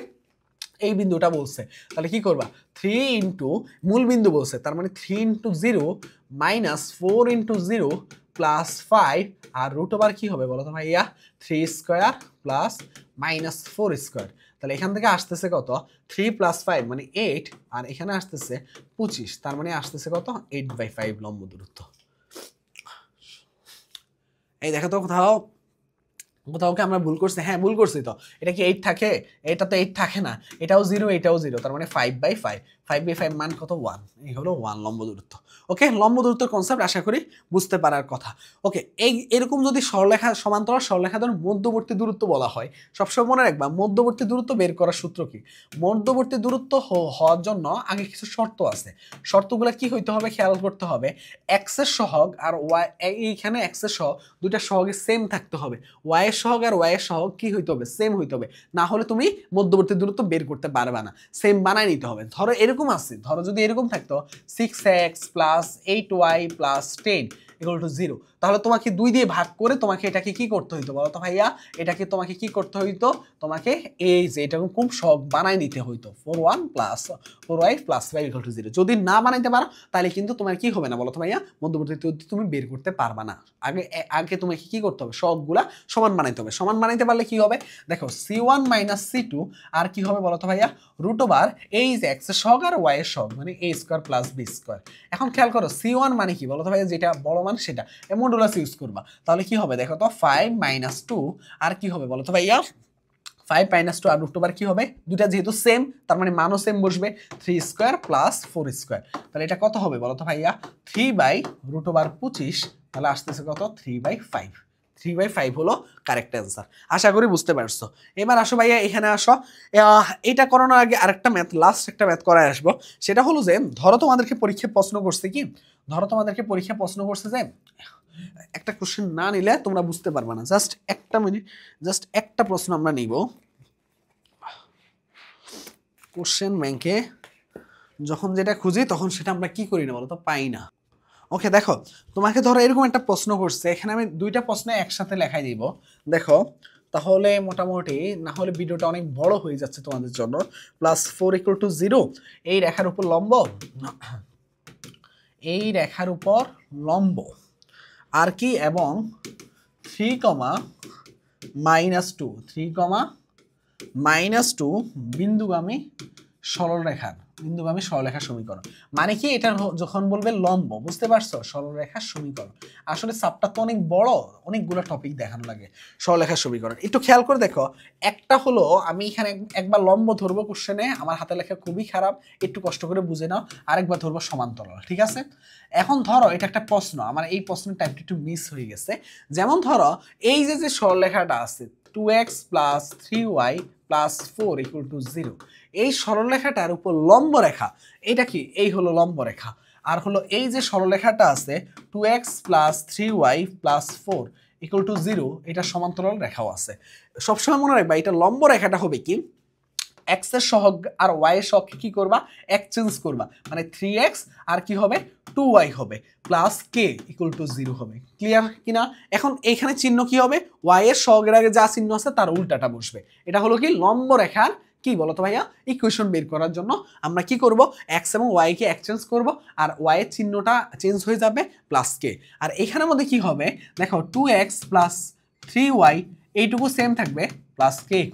এই বিন্দুটা বলছে, তাহলে কি করবা 3 * মূল বিন্দু বলছে, তার মানে 3 × 0 - 4 × 0 + 5, আর √, কি হবে বলো তো ভাইয়া 3² + -4²। তাহলে এখান থেকে আসতেছে কত, 3 + 5 মানে 8, আর এখানে আসতেছে 25, তার মানে আসতেছে কত 8/5 লম্ব দূরত্ব। এই দেখো তো কোথাও কোথাও কি আমরা ভুল করছি? হ্যাঁ ভুল করছি তো। এটা কি 8 থাকে? এটা তো 8 থাকে না, এটাও 0 এটাও 0, তার মানে 5/5, 5/5 মান কত 1, এই হলো 1 লম্ব দূরত্ব। ওকে, লম্ব দূরত্বের কনসেপ্ট আশা করি বুঝতে পারার কথা। ওকে, এরকম যদি সরলরেখা সমান্তরাল সরলরেখা ধরুন মধ্যবর্তী দূরত্ব বলা হয়, সবসময় মনে রাখবা মধ্যবর্তী দূরত্ব বের করার সূত্র কি। মধ্যবর্তী দূরত্ব হওয়ার জন্য আগে কিছু শর্ত আছে, শর্তগুলো কি হইতে হবে খেয়াল করতে হবে। এক্স এর সহগ আর ওয়াই, এইখানে এক্স এর সহগ দুইটা সহগে সেম থাকতে হবে, ওয়াই এর সহগ আর ওয়াই এর সহগ কি হইতে হবে, সেম হইতে হবে, না হলে তুমি মধ্যবর্তী দূরত্ব বের করতে পারবে না, সেম বানায় নিতে হবে। ধরো এরকম আছে, ধরো যদি এরকম থাকতো 6x + 8y + 10 = 0, তাহলে তোমাকে 2 দিয়ে ভাগ করে তোমাকে এটাকে কি করতে হইতো বলো তো ভাইয়া, এটাকে তোমাকে কি করতে হইতো, তোমাকে এই যে এটা খুব সহগ বানায় নিতে হইতো 4y + y = 0। যদি না বানাইতে পারো তাহলে কিন্তু তোমার কি হবে না বলো তো ভাইয়া, মধ্যবর্তী দূরত্ব তুমি বের করতে পারবা না। আগে তোমাকে কি করতে হবে, সহগগুলা সমান বানাইতে হবে। সমান বানাইতে পারলে কি হবে দেখো, c1 - c2 আর কি হবে বলো তো ভাইয়া, √ এই যে x এর সহগ আর y এর সহগ মানে a² + b²। এখন খেয়াল করো c1 মানে কি বলো তো ভাইয়া, যেটা বড় মান সেটা মডুলাস ইউজ করবা, তাহলে কি হবে দেখো তো 5 - 2 আর কি হবে বলো তো ভাইয়া, 5 - 2 আর √ কি হবে, দুটা যেহেতু সেম তার মানে মানও সেম বসবে, 3² + 4²। তাহলে এটা কত হবে বলো তো ভাইয়া, 3/√25, তাহলে আসতেছে কত 3/5। 3/5 হলো কারেক্ট অ্যান্সার। আশা করি বুঝতে পারছো। এবার আসো ভাইয়া এখানে আসো, এটা করানোর আগে আরেকটা ম্যাথ, লাস্ট একটা ম্যাথ করায় আসবো। সেটা হলো যে ধরো তোমাদেরকে পরীক্ষায় প্রশ্ন করছে কি, ধরো তোমাদেরকে পরীক্ষায় প্রশ্ন করছে যে একটা কোশ্চেন না নিলে তোমরা বুঝতে পারবে না, জাস্ট একটা মিনিট, জাস্ট একটা প্রশ্ন আমরা নিব। কোশ্চেন ব্যাংকে যখন যেটা খুঁজি তখন সেটা আমরা কি করি না বলো তো, পাই না। ওকে দেখো, তোমাকে ধরো এরকম একটা প্রশ্ন করছে, এখানে আমি দুইটা প্রশ্ন একসাথে লেখাই দিব। দেখো তাহলে মোটামুটি, না হলে ভিডিওটা অনেক বড় হয়ে যাচ্ছে তোমাদের জন্য। +4 = 0, এই রেখার উপর লম্ব, এই রেখার উপর লম্ব আর কি, এবং 3, -2, 3, -2 বিন্দুগামী সরলরেখার সমীকরণ। মানে কি, এটা যখন বলবে লম্ব, বুঝতে পারছো, সরলরেখার সমীকরণ। আসলে সাবটা তো অনেক বড়, অনেকগুলো টপিক দেখানো লাগে। সরলরেখার সমীকরণ একটু খেয়াল করে দেখো, একটা হলো আমি এখানে একবার লম্ব ধরবো কোশ্চেনে, আমার হাতে লেখা খুবই খারাপ, একটু কষ্ট করে বুঝে নাও। আরেকবার ধরবো সমান্তরাল, ঠিক আছে। এখন ধরো এটা একটা প্রশ্ন, আমার এই প্রশ্নের টাইপটা একটু মিস হয়ে গেছে। যেমন ধরো এই যে সরলরেখাটা আছে 2x + 3y + 4 = 0, এই সরলরেখাটার উপর লম্ব রেখা, এটা কি, এই হলো লম্ব রেখা। আর হলো এই যে সরলরেখাটা আছে 2x + 3y + 4 = 0, এটা সমান্তরাল রেখাও আছে। সবসময় মনে রাখবা এটা লম্ব রেখাটা হবে কি, x এর সহগ আর y এর সহগ কি করবা, এক্সচেঞ্জ করবা, মানে 3x আর কি হবে 2y হবে, + k = 0 হবে। ক্লিয়ার কিনা? এখন এইখানে চিহ্ন কি হবে, y এর সহগের আগে যা চিহ্ন আছে তার উল্টাটা বসবে। এটা হলো কি লম্ব রেখার কি বলতো ভাইয়া, ইকুয়েশন বের করার জন্য আমরা কি করব, x এবং y কে এক্সচেঞ্জ করব, আর y এর চিহ্নটা চেঞ্জ হয়ে যাবে +k। আর এখানের মধ্যে কি হবে দেখো, 2x + 3y এইটুকু সেম থাকবে, + k =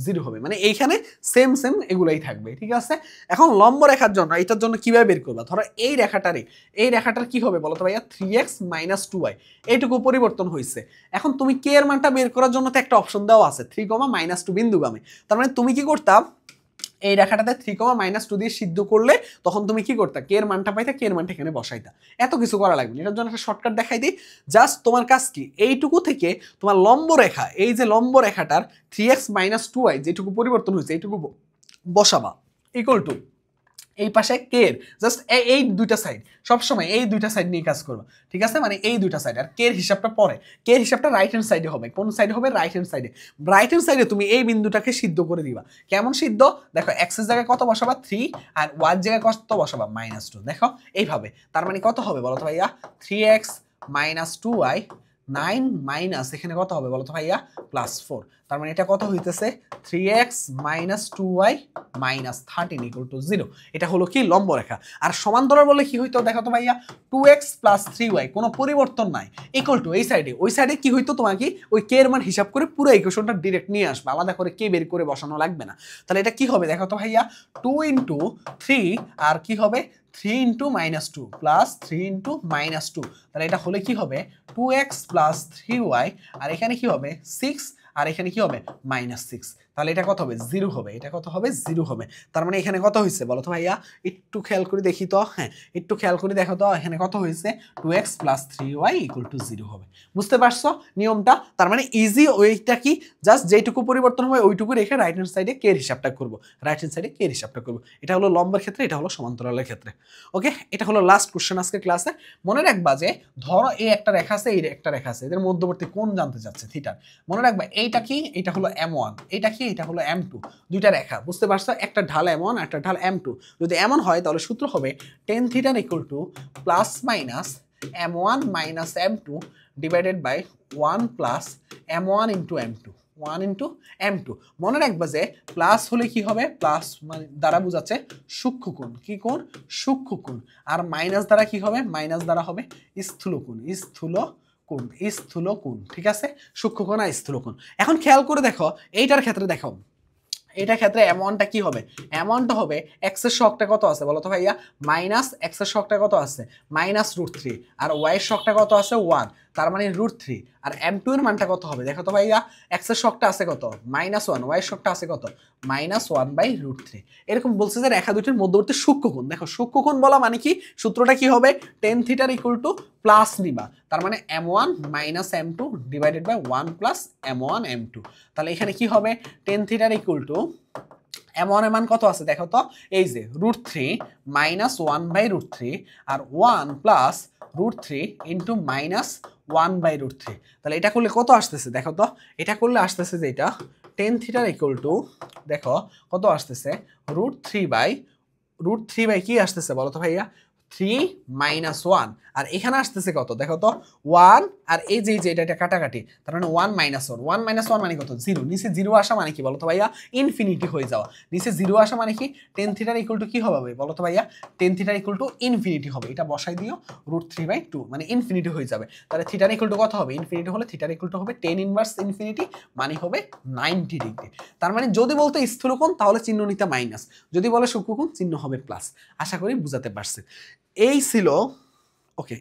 0 হবে, মানে এইখানে সেম এগুলাই থাকবে, ঠিক আছে। এখন লম্ব রেখার জন্য এটার জন্য কিভাবে বের করবা, ধরো এই রেখাটার কি হবে বলো তো ভাইয়া, 3x - 2y এইটুকু পরিবর্তন হয়েছে। এখন তুমি k এর মানটা বের করার জন্য তো একটা অপশন দেওয়া আছে 3, -2 বিন্দুগামী। তার মানে তুমি কি করতা, এই রেখাটাতে 3, -2 দিয়ে সিদ্ধ করলে তখন তুমি কি করতা, কে এর মানটা পাইতা, কে এর মানটা এখানে বসাইতা। এত কিছু করা লাগবে না, এটার জন্য একটা শর্টকাট দেখাই দিই। জাস্ট তোমার কাজ কি, এইটুকু থেকে তোমার লম্ব রেখা, এই যে লম্ব রেখাটার 3x - 2y যেটুকু পরিবর্তন হয়েছে এইটুকু বসাবা, = এই পাশে কে এর জাস্ট এই দুইটা সাইড, সবসময় এই দুইটা সাইড নিয়ে কাজ করবা, ঠিক আছে। মানে এই দুইটা সাইড, আর কে এর হিসাবটা পরে, কে এর হিসাবটা রাইট হ্যান্ড সাইডে হবে। কোন সাইডে হবে, রাইট হ্যান্ড সাইডে। রাইট হ্যান্ড সাইডে তুমি এই বিন্দুটাকে সিদ্ধ করে দিবা। কেমন সিদ্ধ দেখো, x এর জায়গায় কত বসাবা 3, আর y এর জায়গায় কত বসাবা -2, দেখো এইভাবে। তার মানে কত হবে বলো তো ভাইয়া, 3x - 2y 9 এখানে কত হবে বলো তো ভাইয়া, +4। তার মানে এটা কত হইতেছে, 3x - 2y - 13 = 0। এটা হলো কি লম্ব রেখা। আর সমান্তরাল বলে কি হইতো দেখো তো ভাইয়া, 2x + 3y কোনো পরিবর্তন নাই, = এই সাইডে, ওই সাইডে কি হইতো, তোমাকে ওই কে এর মান হিসাব করে পুরো ইকুয়েশনটা ডিরেক্ট নিয়ে আসবে, আলাদা করে কে বের করে বসানো লাগবে না। তাহলে এটা কি হবে দেখো তো ভাইয়া, 2 × 3 আর কি হবে 3 × -2 + 3 × -2, তাহলে এটা হলে কি হবে 2x + 3y, আর এখানে কি হবে 6, আর এখানে কি হবে -6। তাহলে এটা কত হবে 0 হবে, এটা কত হবে 0 হবে। তার মানে এখানে কত হয়েছে বলো তো ভাইয়া, একটু খেয়াল করে দেখি তো, হ্যাঁ একটু খেয়াল করে দেখো তো, এখানে কত হয়েছে 2x + 3y = 0 হবে। বুঝতে পারছো নিয়মটা? তার মানে ইজি ওইটা কি, জাস্ট যেটুকু পরিবর্তন হবে ওইটুকু রেখে রাইট হ্যান্ড সাইডে কে এর হিসাবটা করব, রাইট হ্যান্ড সাইডে কে এর হিসাবটা করব। এটা হলো লম্বের ক্ষেত্রে, এটা হলো সমান্তরালের ক্ষেত্রে। ওকে, এটা হলো লাস্ট কোশ্চেন আজকে ক্লাসে। মনে রাখবা যে ধরো এই একটা রেখা আছে, এই একটা রেখা আছে, এদের মধ্যবর্তী কোণ জানতে চাচ্ছে থিটা। মনে রাখবা এইটা কি, এটা হলো m1, এটা কি, এটা হলো m2, দুইটা রেখা। বুঝতে পারছো? একটা ঢাল m1, একটা ঢাল m2। যদি এমন হয় তাহলে সূত্র হবে tan θ = ± m1 - m2 divided by 1 + m1 * m2, 1 * m2। মনে রাখবা যে প্লাস হলে কি হবে, প্লাস মানে দ্বারা বোঝাচ্ছে সূক্ষ্ম কোণ, কি কোণ, সূক্ষ্ম কোণ। আর মাইনাস দ্বারা কি হবে, মাইনাস দ্বারা হবে স্থূল কোণ, স্থূল কোণ, স্থূল কোণ। ঠিক আছে, সূক্ষ্ম কোণ আর স্থূল কোণ। এখন খেয়াল করে দেখো এইটার ক্ষেত্রে, দেখো এটার ক্ষেত্রে অ্যামাউন্টটা কি হবে, অ্যামাউন্টটা হবে এক্স এর শকটা কত আছে বলো তো ভাইয়া, মাইনাস এক্স এর শকটা কত আছে -√3, আর ওয়াই এর শকটা কত আছে 1, তার মানে √3। আর m2 এর মানটা কত হবে দেখো তো ভাইয়া, এক্স এর শকটা আছে কত -1, ওয়াই এর শকটা আছে কত -1/√3। এরকম বলছে যে রেখা দুটির মধ্যবর্তী সূক্ষ্মকোণ। দেখো সূক্ষ্মকোণ বলা মানে কি, সূত্রটা কি হবে, tan θ = প্লাস নিবা, তার মানে m1 - m2 divided by 1 + m1 m2। তাহলে এখানে কি হবে, tan θ = m1 এর মান কত আছে দেখো তো, এই যে √3 - 1/√3 আর 1 + √3 * -1/√3। তাহলে এটা করলে কত আসতেছে দেখো তো, এটা করলে আসতেছে যে এটা tan θ = দেখো কত আসতেছে, √3 কি আসতেছে বলো তো ভাইয়া, 3 - 1। আর এখানে আসতেছে কত দেখো তো 1, আর এই যে এটা কাটাকাটি, তার মানে 1 - 1, 1 - 1 মানে কত 0, নিচে 0 আসা মানে কি বলো তো ভাইয়া, ইনফিনিটি হয়ে যাওয়া। নিচে 0 আসা মানে কি, tan θ = কি হবে বলো তো ভাইয়া, tan θ = ইনফিনিটি হবে। এটা বসাই দিও, √3/2 মানে ইনফিনিটি হয়ে যাবে। তাহলে θ = কত হবে, ইনফিনিটি হলে θ = হবে tan ইনভার্স ইনফিনিটি, মানে হবে 90 ডিগ্রি। তার মানে যদি বলতে স্থূলকোণ তাহলে চিহ্ন নিতে মাইনাস, যদি বলে সূক্ষ্মকোণ চিহ্ন হবে প্লাস। আশা করি বুঝাতে পারছি। এই ছিল ওকে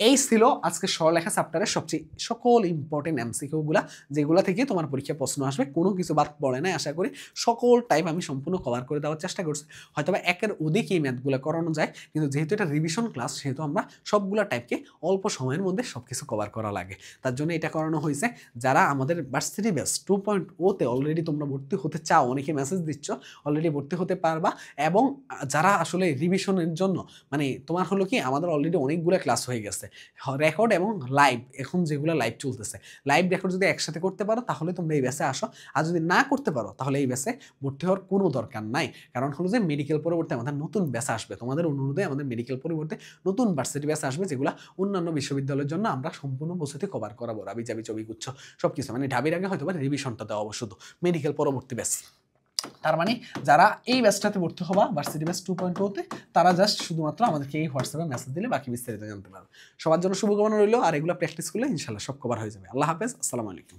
এই ছিল আজকে সরলরেখা চ্যাপ্টারের সবচেয়ে সকল ইম্পর্টেন্ট এমসিকিউ গুলা, যেগুলা থেকে তোমার পরীক্ষা প্রশ্ন আসবে, কোনো কিছু বাদ পড়ে নাই। আশা করি সকল টাইপ আমি সম্পূর্ণ কভার করে দেওয়ার চেষ্টা করছি। হয়তো বা একের অধিক এই ম্যাথগুলো করানো যায়, কিন্তু যেহেতু এটা রিভিশন ক্লাস সেহেতু আমরা সবগুলা টাইপকে অল্প সময়ের মধ্যে সবকিছু কভার করা লাগে, তার জন্য এটা করানো হয়েছে। যারা আমাদের ভার্সিটি ব্যাচ 2.0-তে অলরেডি তোমরা ভর্তি হতে চাও, অনেকে মেসেজ দিচ্ছ, অলরেডি ভর্তি হতে পারবা। এবং যারা আসলে রিভিশনের জন্য মানে তোমার হলো কি, আমাদের অলরেডি অনেকগুলো ক্লাস হয়ে গেছে, রেকর্ড এবং লাইভ, এখন যেগুলো লাইভ চলতেছে, লাইভ রেকর্ড যদি একসাথে করতে পারো তাহলে তোমরা এই ব্যাচে আসো। আর যদি না করতে পারো তাহলে এই ব্যাচে ভর্তি হওয়ার কোনো দরকার নাই। কারণ হলো যে মেডিকেল পরবর্তী আমাদের নতুন ব্যাচ আসবে, তোমাদের অনুরোধে আমাদের মেডিকেল পরবর্তী নতুন ভার্সিটি ব্যাচ আসবে, যেগুলো অন্যান্য বিশ্ববিদ্যালয়ের জন্য আমরা সম্পূর্ণ বছরটি কভার করাবো, রাবি জাবি চবি গুচ্ছ সবকিছু, মানে ঢাবির আগে হয়তো রিভিশনটা দেওয়া শুধু মেডিকেল পরবর্তী ব্যাচ। তার মানে যারা এই ব্যাচটাতে ভর্তি হবা ভার্সিটি ব্যাচ 2.0-তে, তারা জাস্ট শুধুমাত্র আমাদেরকে এই হোয়াটসঅ্যাপে মেসেজ দিলে বাকি বিস্তারিত জানতে পারবে। সবার জন্য শুভকামনা রইল, আর এগুলো প্র্যাকটিস করলে ইনশাল্লাহ সব কভার হয়ে যাবে। আল্লাহ হাফেজ, আসসালামু আলাইকুম।